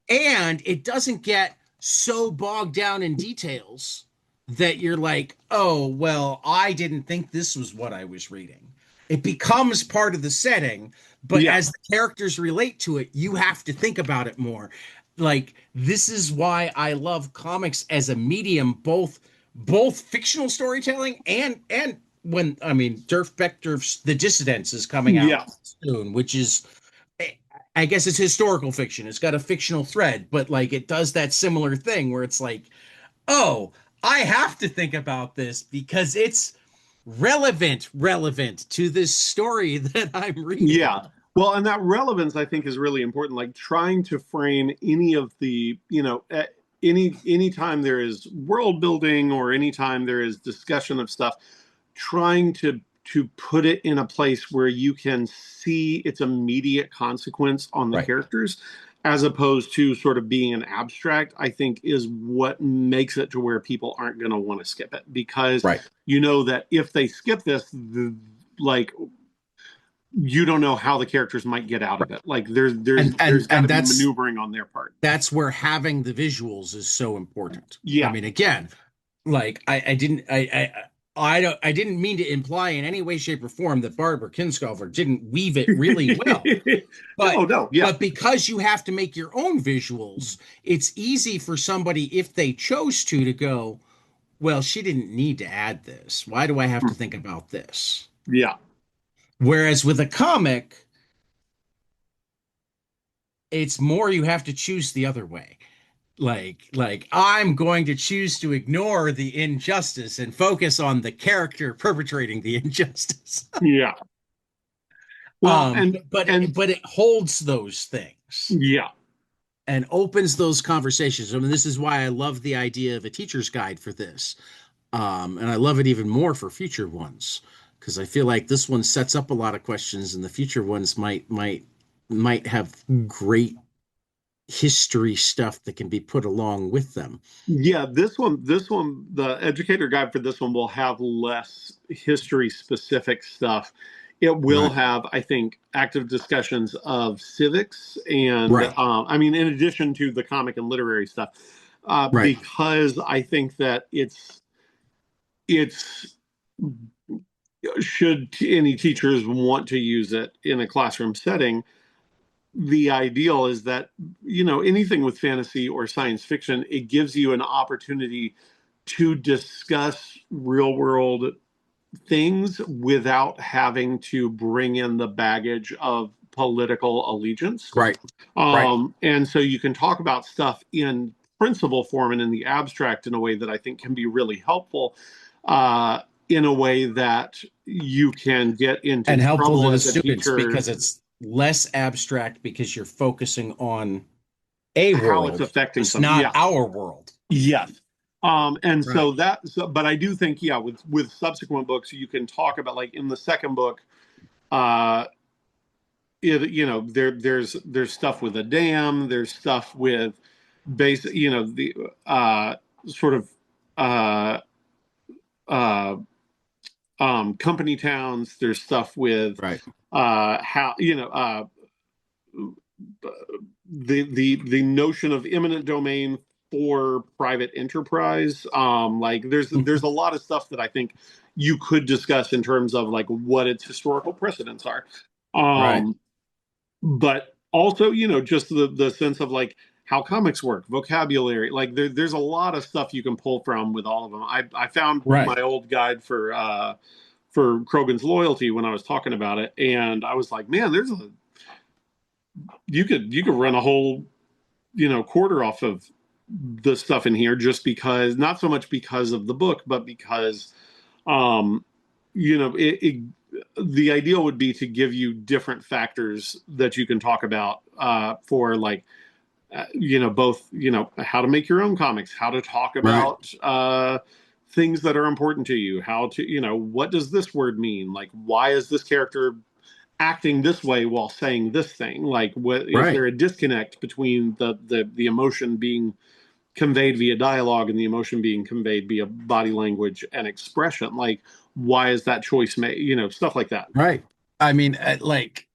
it doesn't get so bogged down in details that you're like, oh, well, I didn't think this was what I was reading. It becomes part of the setting, but yeah, as the characters relate to it, you have to think about it more. Like this is why I love comics as a medium, both fictional storytelling and when I mean Dirk Becker's The Dissidents is coming out yeah, soon, which is I guess it's historical fiction. It's got a fictional thread, but like it does that similar thing where it's like, oh, I have to think about this because it's relevant to this story that I'm reading. yeah. Well, and that relevance I think is really important. Like trying to frame any of the, anytime there is world building or anytime there is discussion of stuff, trying to put it in a place where you can see its immediate consequence on the Right. characters as opposed to sort of being an abstract, I think is what makes it to where people aren't going to want to skip it because Right. you know that if they skip this, like you don't know how the characters might get out of it. Like there's got to And be maneuvering on their part. that's where having the visuals is so important. I Yeah, mean, again, like I didn't mean to imply in any way, shape, or form that Barbara Kinscover didn't weave it really well. no, But no, yeah, because you have to make your own visuals, it's easy for somebody, if they chose to go, well, she didn't need to add this. Why do I have to think about this? yeah, Whereas with a comic, it's more you have to choose the other way. Like I'm going to choose to ignore the injustice and focus on the character perpetrating the injustice. yeah. Well, and But it holds those things yeah, and opens those conversations. I mean, this is why I love the idea of a teacher's guide for this. And I love it even more for future ones because I feel like this one sets up a lot of questions and the future ones might have great history stuff that can be put along with them. Yeah, the educator guide for this one will have less history specific stuff. It will Right. have, I think, active discussions of civics and, Right. I mean, in addition to the comic and literary stuff, Right. because I think that it's should any teachers want to use it in a classroom setting, the ideal is that, anything with fantasy or science fiction, it gives you an opportunity to discuss real world things without having to bring in the baggage of political allegiance. Right. Right. And so you can talk about stuff in principle form and in the abstract in a way that I think can be really helpful, in a way that you can get into And helpful to trouble the as a students teacher, because it's less abstract because you're focusing on a how it's world. affecting It's something. not Yeah. our world. Yes. And Right. so but I do think, yeah, with subsequent books, you can talk about, like, in the second book, uh, there's stuff with a dam, there's stuff with the sort of uh, uh, company towns. There's stuff with Right. how the notion of eminent domain for private enterprise. Like there's a lot of stuff that I think you could discuss in terms of, like, what its historical precedents are. Right. Um, but also, just the sense of, like, how comics work, vocabulary. Like there's a lot of stuff you can pull from with all of them. I found Right. my old guide for Krogan's Loyalty when I was talking about it, and I was like, man, you could run a whole quarter off of the stuff in here, just because, not so much because of the book, but because, um the ideal would be to give you different factors that you can talk about, for, like, both, how to make your own comics, how to talk Right. about things that are important to you, how to, what does this word mean, like, why is this character acting this way while saying this thing, like, what is Right. there a disconnect between the emotion being conveyed via dialogue and the emotion being conveyed via body language and expression, like, why is that choice made, stuff like that. Right. I mean, like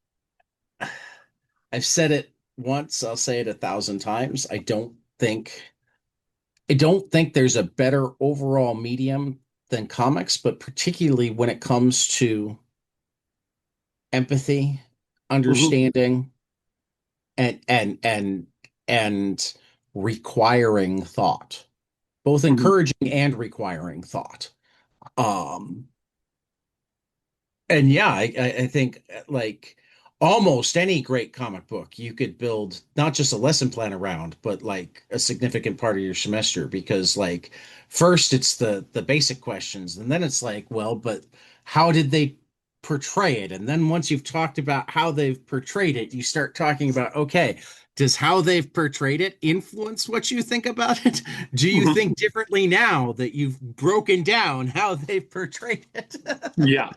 I've said it once, I'll say it 1,000 times. I don't think there's a better overall medium than comics, but particularly when it comes to empathy, Mm-hmm. understanding, and requiring thought, both Mm-hmm. encouraging and requiring thought. Um, and yeah, I think like almost any great comic book you could build not just a lesson plan around, but like a significant part of your semester because like first it's the basic questions and then it's like, well, but how did they portray it? And then once you've talked about how they've portrayed it, you start talking about, okay, does how they've portrayed it influence what you think about it? Do you Mm-hmm. think differently now that you've broken down how they've portrayed it? Yeah.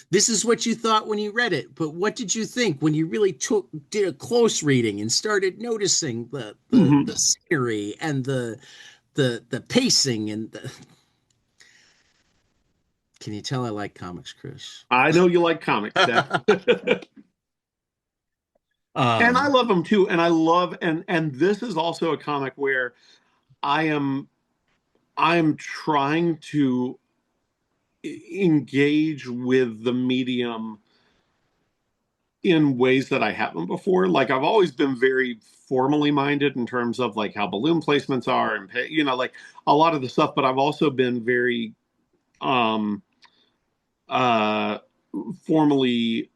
This is what you thought when you read it, but what did you think when you really did a close reading and started noticing the Mm-hmm. scenery and the pacing and the Can you tell I like comics, Chris? I know you like comics, Ted. And I Um, love them too, and I love, and this is also a comic where I am I'm trying to engage with the medium in ways that I haven't before. Like, I've always been very formally minded in terms of, like, how balloon placements are and like, a lot of the stuff, but I've also been very um uh formally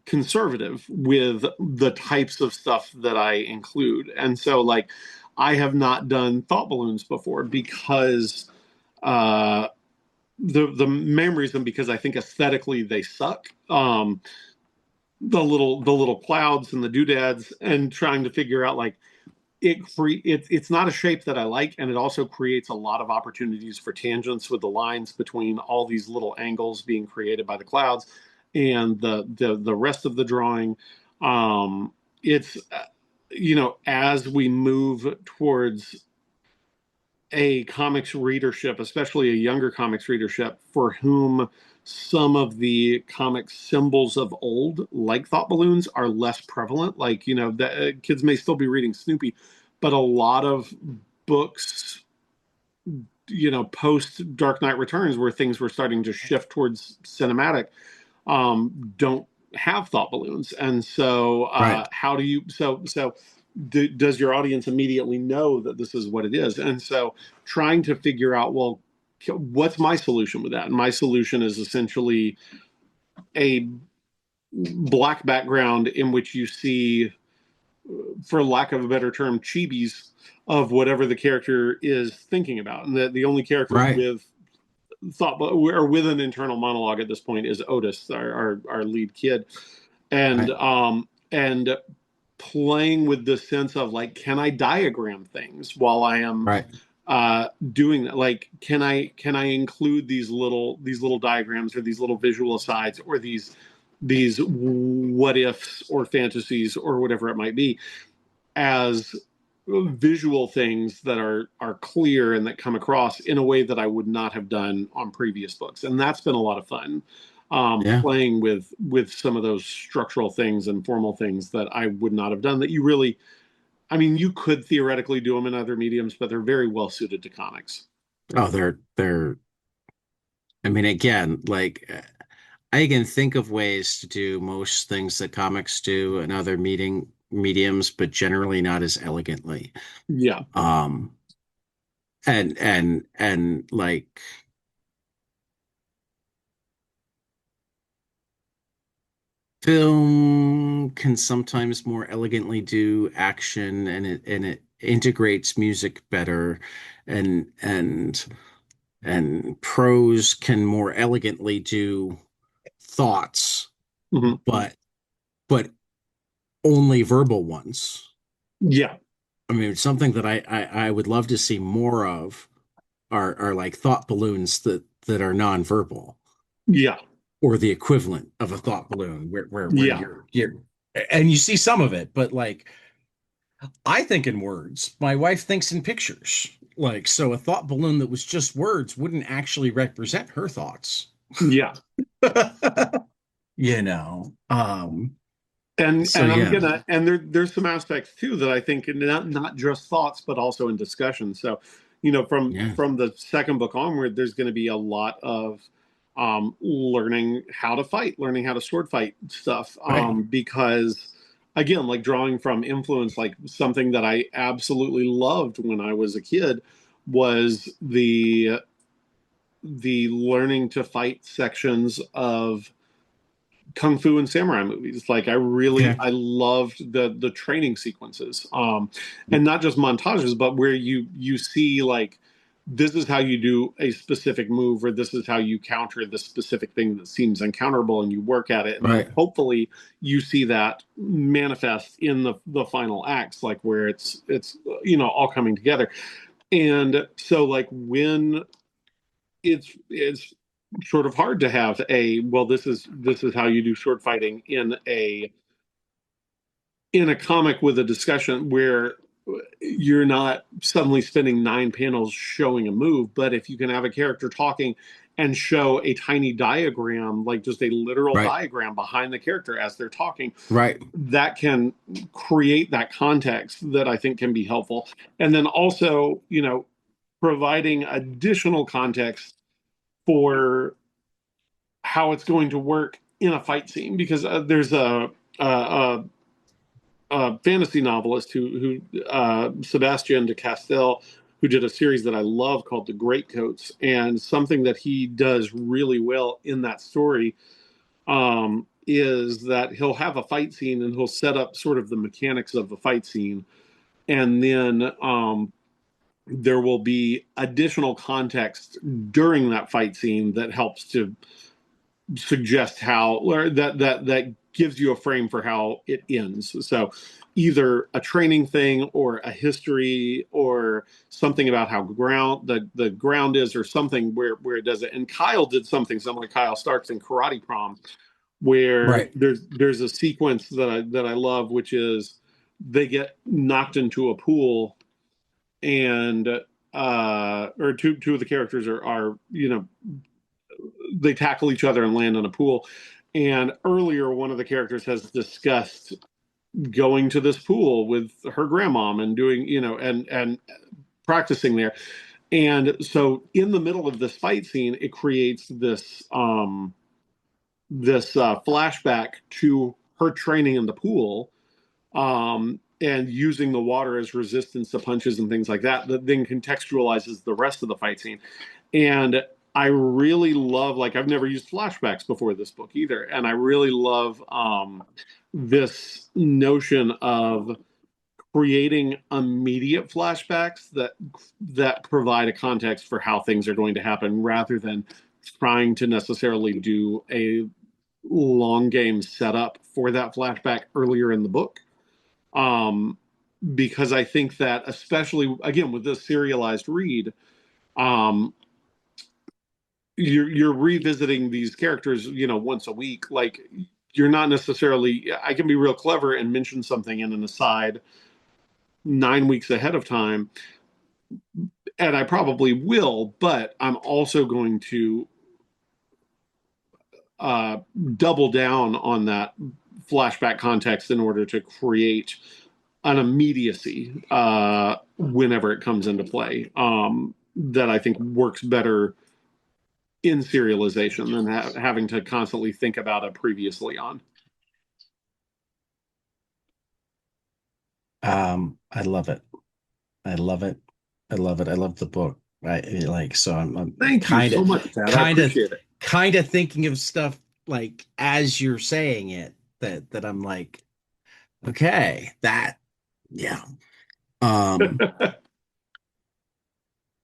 conservative with the types of stuff that I include. And so, like, I have not done thought balloons before because uh the main reason, because I think aesthetically they suck. The little clouds and the doodads, and trying to figure out, like, it's not a shape that I like, and it also creates a lot of opportunities for tangents with the lines between all these little angles being created by the clouds and the rest of the drawing. it's as we move towards a comics readership, especially a younger comics readership, for whom some of the comic symbols of old, like thought balloons, are less prevalent. Like, kids may still be reading Snoopy, but a lot of books, post Dark Knight Returns, where things were starting to shift towards cinematic, don't have thought balloons. And so, Right. how do you, does your audience immediately know that this is what it is? And so trying to figure out, well, what's my solution with that? And my solution is essentially a black background in which you see, for lack of a better term, chibis of whatever the character is thinking about. And the only character Right. with thought or with an internal monologue at this point is Otis, our lead kid. And Right. and playing with the sense of, like, can I diagram things while I am Right. doing that? Like, can I include these little diagrams, or these little visual asides, or these what ifs or fantasies or whatever it might be, as visual things that are clear and that come across in a way that I would not have done on previous books. And that's been a lot of fun, Yeah. playing with some of those structural things and formal things that I would not have done, that you really, I mean, you could theoretically do them in other mediums, but they're very well suited to comics. Oh, they're I mean, again, like I can think of ways to do most things that comics do and other mediums, but generally not as elegantly. Yeah. Um, and like film can sometimes more elegantly do action, and it integrates music better, and and prose can more elegantly do thoughts, Hmm. but but only verbal ones. Yeah. I mean, something that I would love to see more of are like thought balloons that are nonverbal, Yeah. or the equivalent of a thought balloon, where Yeah. you're and you see some of it, but like I think in words, my wife thinks in pictures. Like, so a thought balloon that was just words wouldn't actually represent her thoughts. Yeah. You know. and So and I'm yeah. gonna, and there's some aspects too that I think, not just thoughts but also in discussion. So, from Yeah. the second book onward, there's going to be a lot of learning how to fight, learning how to sword fight stuff, Right. because, again, like, drawing from influence, like, something that I absolutely loved when I was a kid was the learning to fight sections of kung fu and samurai movies. Like, Okay. I loved the training sequences, and not just montages, but where you see, like, this is how you do a specific move, or this is how you counter this specific thing that seems uncounterable, and you work at it, and then Right. hopefully you see that manifest in the final acts, like, where it's all coming together. And so, like, when it's sort of hard to have a, well, this is how you do sword fighting in a comic with a discussion, where you're not suddenly spending 9 panels showing a move. But if you can have a character talking and show a tiny diagram, like just a literal Right. diagram behind the character as they're talking, Right. that can create that context that I think can be helpful. And then also, providing additional context for how it's going to work in a fight scene, because there's a, a fantasy novelist who Sebastian de Castell, who did a series that I love called The Greatcoats, and something that he does really well in that story, is that he'll have a fight scene and he'll set up sort of the mechanics of the fight scene, and then there will be additional context during that fight scene that helps to suggest how, or that gives you a frame for how it ends. So either a training thing, or a history, or something about how the ground is, or something where it does it. And Kyle did something similar, Kyle Starks, in Karate Prom, where Right. there's a sequence that I love, which is they get knocked into a pool, and or two of the characters are they tackle each other and land in a pool. And earlier, one of the characters has discussed going to this pool with her grandmom and doing, and practicing there. And so in the middle of this fight scene, it creates this flashback to her training in the pool, and using the water as resistance to punches and things like that, that then contextualizes the rest of the fight scene. And I really love, like, I've never used flashbacks before this book either. And I really love this notion of creating immediate flashbacks that provide a context for how things are going to happen, rather than trying to necessarily do a long game setup for that flashback earlier in the book. Um, because I think that, especially again with this serialized read, um, you're revisiting these characters, once a week. Like, you're not necessarily. I can be real clever and mention something in an aside 9 weeks ahead of time, and I probably will. But I'm also going to uh, double down on that flashback context in order to create an immediacy whenever it comes into play, that I think works better in serialization than having to constantly think about it previously on. I love it. I love it. I love it. I love the book. So I'm Thank you so much, Chad. I kind of appreciate it. kind of thinking of stuff like as you're saying it, that I'm like, okay, that, yeah. Um,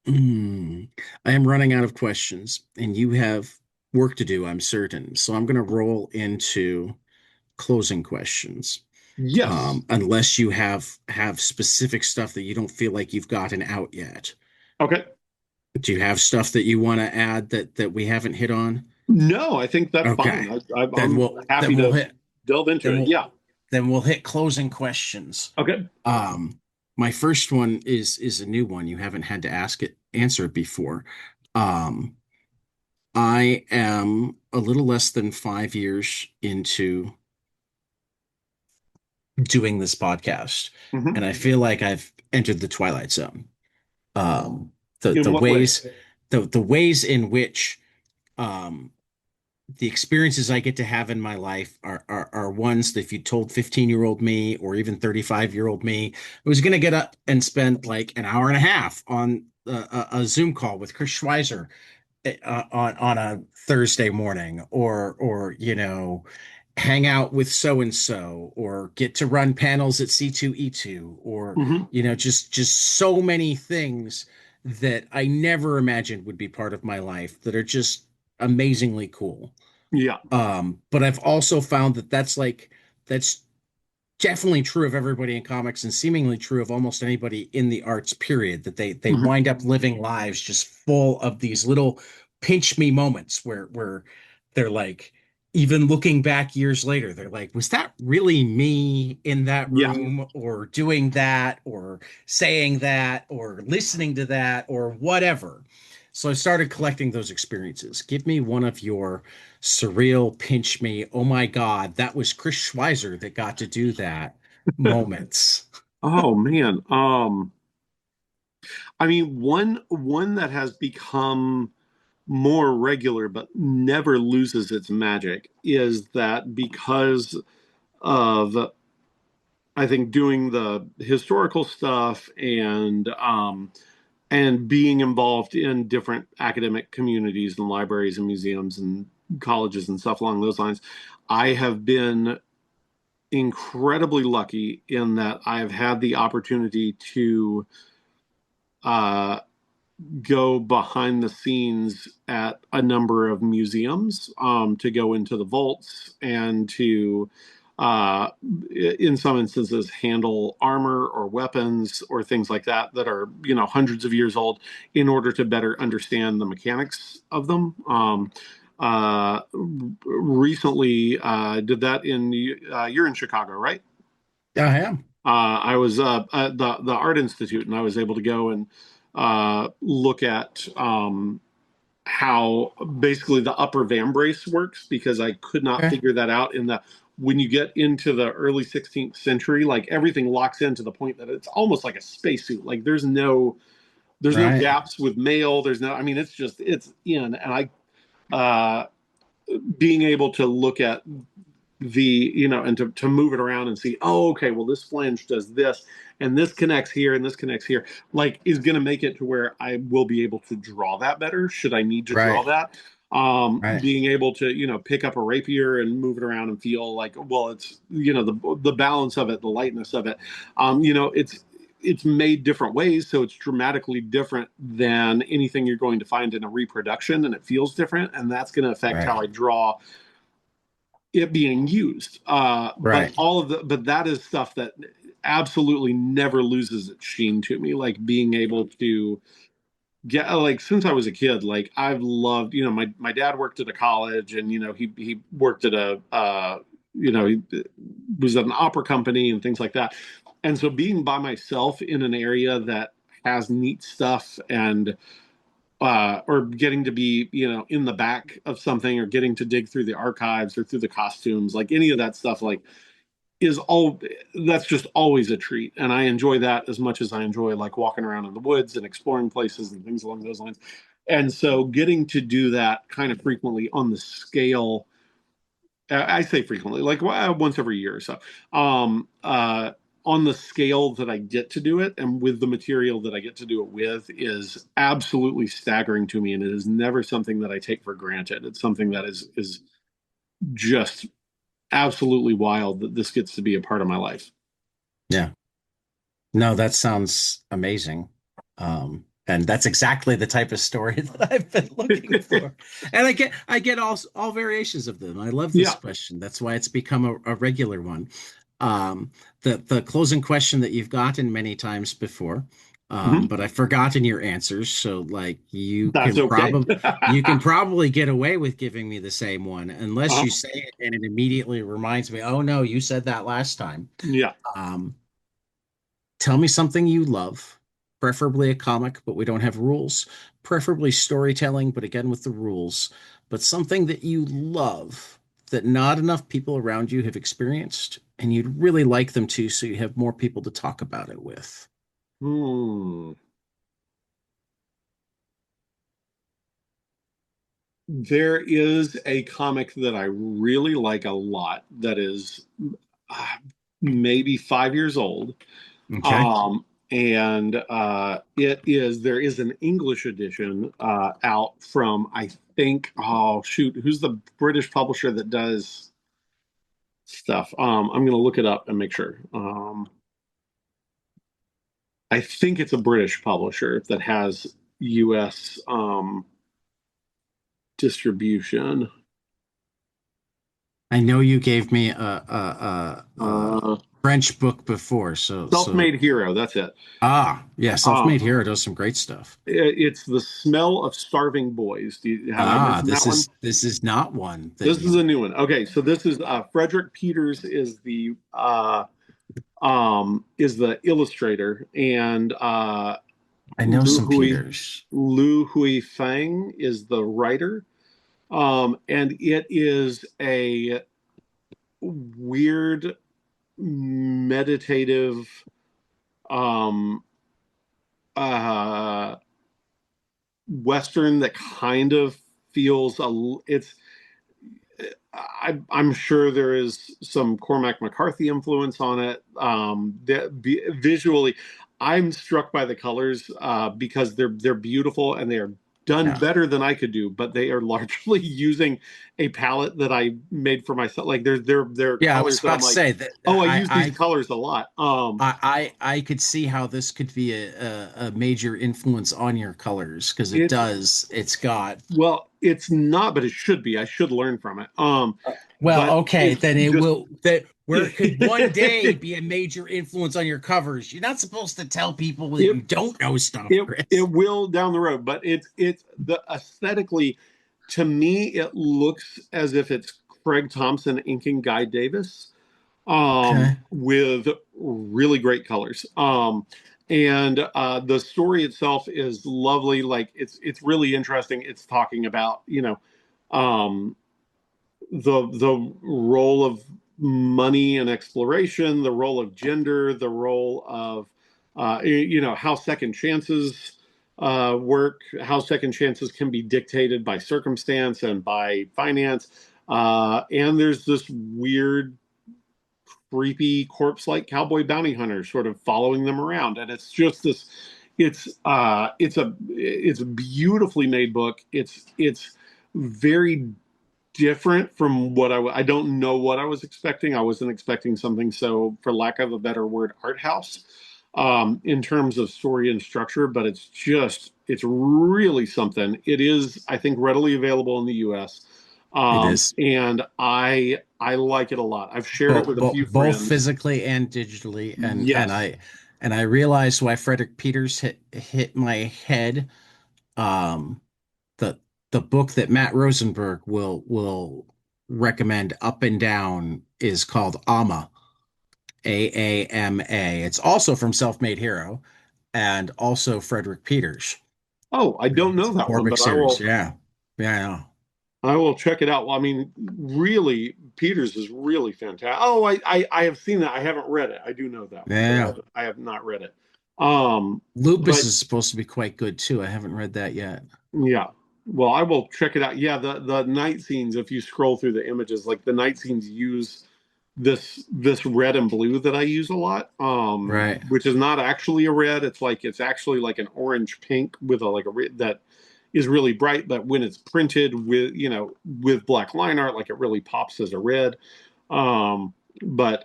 mm, I am running out of questions, and you have work to do, I'm certain. So I'm going to roll into closing questions. Yes. Unless you have specific stuff that you don't feel like you've gotten out yet. Okay. Do you have stuff that you want to add that we haven't hit on? No, I think that's Okay. fine. Then I'm we'll happy then we'll to hit delve into then it. we'll Yeah. then we'll hit closing questions. Okay. Um, my first one is a new one. You haven't had to answer it before. Um, I am a little less than 5 years into doing this podcast, and Hmm. I feel like I've entered the twilight zone. Um, the In the what way? ways the ways in which um the experiences I get to have in my life are ones that if you told 15-year-old me or even 35-year-old me, I was going to get up and spend like an hour and a half on a Zoom call with Chris Schweizer on a Thursday morning, or hang out with so and so, or get to run panels at C2E2, or Hmm. just so many things that I never imagined would be part of my life that are just amazingly cool. Yeah. But I've also found that that's definitely true of everybody in comics, and seemingly true of almost anybody in the arts, period, that they Hmm. wind up living lives just full of these little pinch me moments where they're like, even looking back years later, they're like, was that really me in that Yeah. room, or doing that, or saying that, or listening to that, or whatever? So I started collecting those experiences. Give me one of your surreal, pinch me, oh my God, that was Chris Schweizer that got to do that moments. Oh man. I mean, one that has become more regular but never loses its magic is that, because of, I think, doing the historical stuff and being involved in different academic communities and libraries and museums and colleges and stuff along those lines, I have been incredibly lucky in that I've had the opportunity to uh, go behind the scenes at a number of museums, to go into the vaults and to, uh, in some instances, handle armor or weapons or things like that that are, hundreds of years old, in order to better understand the mechanics of them. recently did that in you're in Chicago, right? I am. I was at the Art Institute, and I was able to go and look at how basically the upper vambrace works because I could not Okay. figure that out in the when you get into the early 16th century, like everything locks in to the point that it's almost like a spacesuit. Like there's no Right. gaps with mail. There's no, I mean, it's just it's in, and uh, being able to look at the and to move it around and see, oh, okay, well, this flange does this and this connects here and this connects here, like is going to make it to where I will be able to draw that better should I need to draw Right. that. Right. Being able to pick up a rapier and move it around and feel like, well, it's the balance of it, the lightness of it, it's made different ways, so it's dramatically different than anything you're going to find in a reproduction, and it feels different, and that's going to affect Right. how I draw it being used. But Right. but that is stuff that absolutely never loses its sheen to me. Like being able to get, like, since I was a kid, like I've loved, my dad worked at a college, and, he worked at he was at an opera company and things like that. And so being by myself in an area that has neat stuff, and or getting to be, in the back of something, or getting to dig through the archives or through the costumes, like any of that stuff, like is all that's just always a treat. And I enjoy that as much as I enjoy like walking around in the woods and exploring places and things along those lines. And so getting to do that kind of frequently on the scale, I say frequently, like once every year or so, on the scale that I get to do it and with the material that I get to do it with is absolutely staggering to me. And it is never something that I take for granted. It's something that is just absolutely wild that this gets to be a part of my life. Yeah. No, that sounds amazing. And that's exactly the type of story that I've been looking for. And I get all variations of them. I love this Yeah. question. That's why it's become a regular one. The closing question that you've gotten many times before, Mhm. but I've forgotten your answers. So like That's okay. you can probably get away with giving me the same one unless uh, you say it and it immediately reminds me, oh no, you said that last time. yeah. Um, Tell me something you love, preferably a comic, but we don't have rules. Preferably storytelling, but again with the rules. But something that you love that not enough people around you have experienced, and you'd really like them to, so you have more people to talk about it with. Hmm. There is a comic that I really like a lot that is uh, maybe 5 years old. Okay. And there is an English edition out from, I think, oh shoot, who's the British publisher that does stuff? I'm gonna look it up and make sure. I think it's a British publisher that has US distribution. I know you gave me a Uh, French book before, so Self-Made Hero, that's it. yeah, Uh, Self-Made Hero does some great stuff. it's The Smell of Starving Boys. Have I Ah, mentioned that one? this is not one that This is you. a new one. Okay, so this is Frederick Peters is the illustrator, and I know Lu some Hui Peters. Lu Hui Fang is the writer. And it is a weird meditative um uh western that kind of feels it's I'm sure there is some Cormac McCarthy influence on it. Visually, I'm struck by the colors because they're beautiful and they are done Yeah. better than I could do. But they are largely using a palette that I made for myself. Like they're Yeah, I colors was that about I'm to like, say that oh, I use these colors a lot. I could see how this could be a major influence on your colors because it It's does. It's got. well, it's not, but it should be. I should learn from it. Well, But okay, it's then it just will that where it could one day be a major influence on your covers. You're not supposed to tell people that it you don't know stuff, it Chris. will down the road, but it's the aesthetically. To me, it looks as if it's Craig Thompson inking Guy Davis, Okay. with really great colors. And the story itself is lovely. Like it's really interesting. It's talking about, um, the role of money and exploration, the role of gender, the role of how second chances work, how second chances can be dictated by circumstance and by finance. And there's this weird, creepy corpse-like cowboy bounty hunter sort of following them around, and it's just this. It's a beautifully made book. It's very different from what I don't know what I was expecting. I wasn't expecting something so, for lack of a better word, art house, in terms of story and structure, but it's really something. It is, I think, readily available in the US. It is And I like it a lot. I've shared it with a few both friends. physically and digitally, Yes. and I realized why Frederick Peters hit my head. Um, the the book that Matt Rosenberg will recommend up and down is called Ama, Aama. It's also from Self-Made Hero and also Frederick Peters. Oh, I don't It's know a that one, four-book but I series. will. Yeah. Yeah, I know. I will check it out. Well, I mean, really, Peters is really fantastic. Oh, I have seen that. I haven't read it. I do know that one, but Yeah. I have not read it. Um, Lupus but is supposed to be quite good too. I haven't read that yet. yeah, well, I will check it out. Yeah, the night scenes. If you scroll through the images, like the night scenes use this red and blue that I use a lot, Right. which is not actually a red. It's actually like an orange pink with a red that is really bright, but when it's printed with black line art, like it really pops as a red. Um, but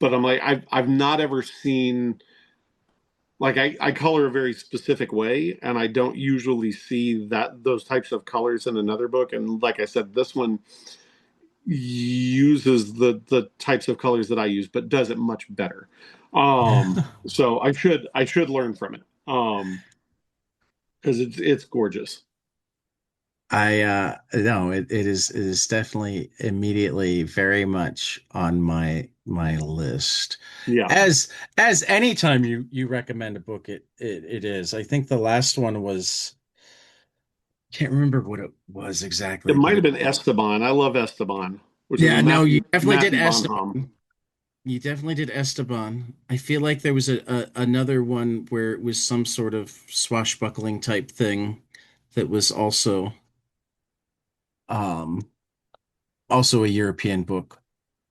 but I'm like I've not ever seen, like, I color a very specific way, and I don't usually see that those types of colors in another book. And like I said, this one uses the types of colors that I use, but does it much better. So I should learn from it. Because it's gorgeous. I no, it is definitely immediately very much on my list. Yeah. As anytime you recommend a book, it is. I think the last one was, can't remember what it was It exactly, might but have it been Esteban. I love Esteban, which is yeah, no, you definitely did Matthew Bonham. Esteban. You definitely did Esteban. I feel like there was another one where it was some sort of swashbuckling type thing that was um also a European book.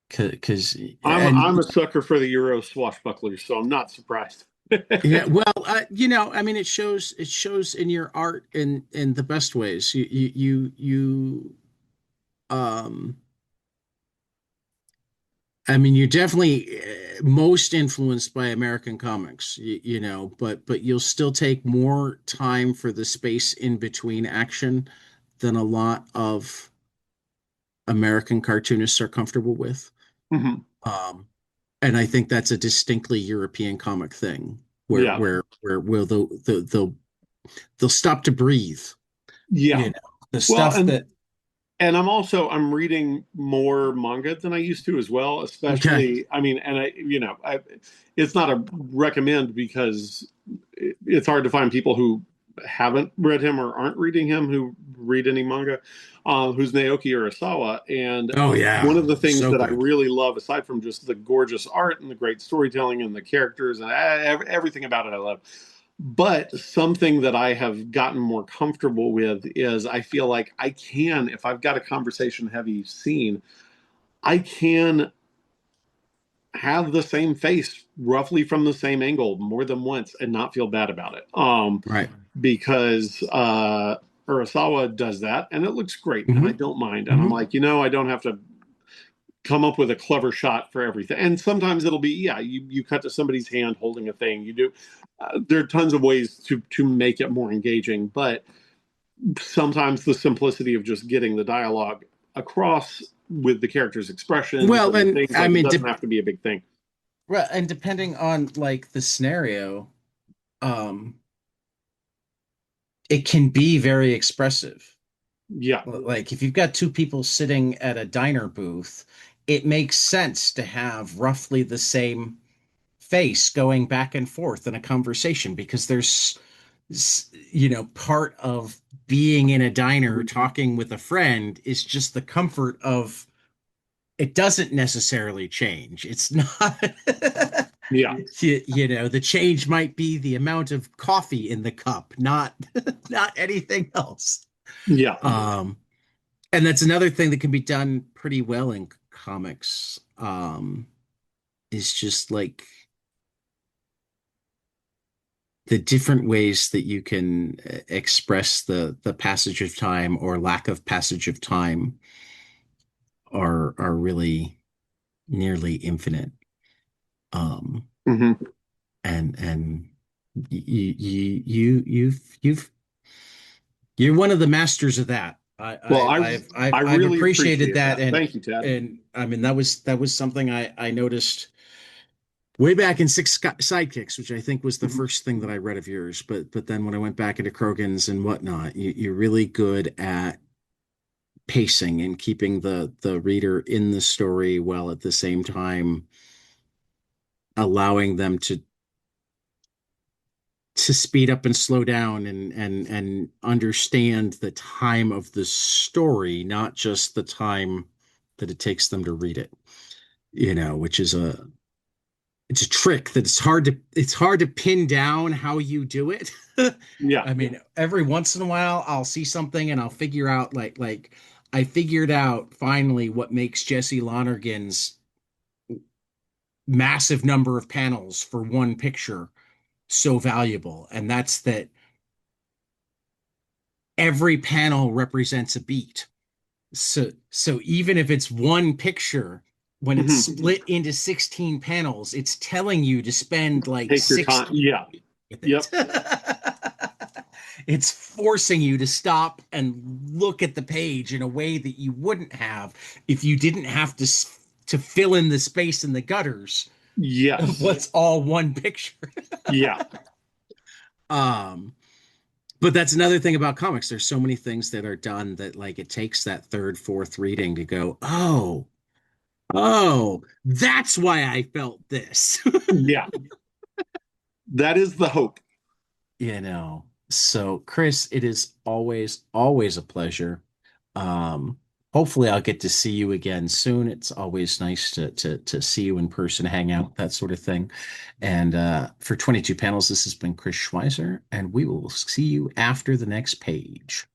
Because and I'm a sucker for the Euro swashbucklers, so I'm not surprised. yeah, well, I mean, it shows in your art in the best ways. Um, I mean, you're definitely most influenced by American comics, but you'll still take more time for the space in between action than a lot of American cartoonists are comfortable with. Mhm. Um, and I think that's a distinctly European comic thing, where Yeah. where will they'll stop to breathe, Yeah. you know, the Well, stuff that and I'm reading more manga than I used to as well, okay. especially, I mean, and it's not a recommend because it's hard to find people who haven't read him or aren't reading him who read any manga, who's Naoki Urasawa. And Oh one yeah, of the things so that I good. really love, aside from just the gorgeous art and the great storytelling and the characters and everything about it, I love. But something that I have gotten more comfortable with is I feel like I can, if I've got a conversation heavy scene, I can have the same face roughly from the same angle more than once and not feel bad about it. Right. Because Urasawa does that and it looks great and I Hmm. don't mind. And I'm Hmm. like, I don't have to come up with a clever shot for everything. And sometimes it'll be, yeah, you cut to somebody's hand holding a thing. You do. There are tons of ways to make it more engaging, but sometimes the simplicity of just getting the dialogue across with the characters' expressions Well, and the and things, I like, it mean, doesn't have to be a big thing. and depending on like the scenario, um, it can be very expressive. Yeah. Like if you've got two people sitting at a diner booth, it makes sense to have roughly the same face going back and forth in a conversation because there's part of being in a diner talking with a friend is just the comfort of it doesn't necessarily change. It's not Yeah. the change might be the amount of coffee in the cup, not not anything else. Yeah. um and that's another thing that can be done pretty well in comics, is just like the different ways that you can express the passage of time or lack of passage of time are really nearly infinite. Um, Hmm. and you've you're one of the masters of that. Well, I I've really appreciated appreciate that, that. Thank you, Ted. and I mean that was something I noticed way back in Six Sidekicks, which I think was the Mhm. first thing that I read of yours. But then when I went back into Krogan's and whatnot, you're really good at pacing and keeping the reader in the story while at the same time allowing them to speed up and slow down and understand the time of the story, not just the time that it takes them to read it. Which is it's a trick that it's hard to pin down how you do it. Yeah. I mean, every once in a while I'll see something and I'll figure out like I figured out finally what makes Jesse Lonergan's massive number of panels for one picture so valuable, and that's that every panel represents a beat. So even if it's one picture, when it's Hmm. split into 16 panels, it's telling you to spend like Take your time. 16 Yeah. with it. Yep. It's forcing you to stop and look at the page in a way that you wouldn't have if you didn't have to fill in the space in the gutters of Yes. what's all one picture. Yeah. um but that's another thing about comics. There's so many things that are done that like it takes that third, fourth reading to go, oh, that's why I felt this. Yeah. That is the hope. So Chris, it is always a pleasure. Um, Hopefully I'll get to see you again soon. It's always nice to see you in person, hang out, that sort of thing. And for 22 panels, this has been Chris Schweizer, and we will see you after the next page.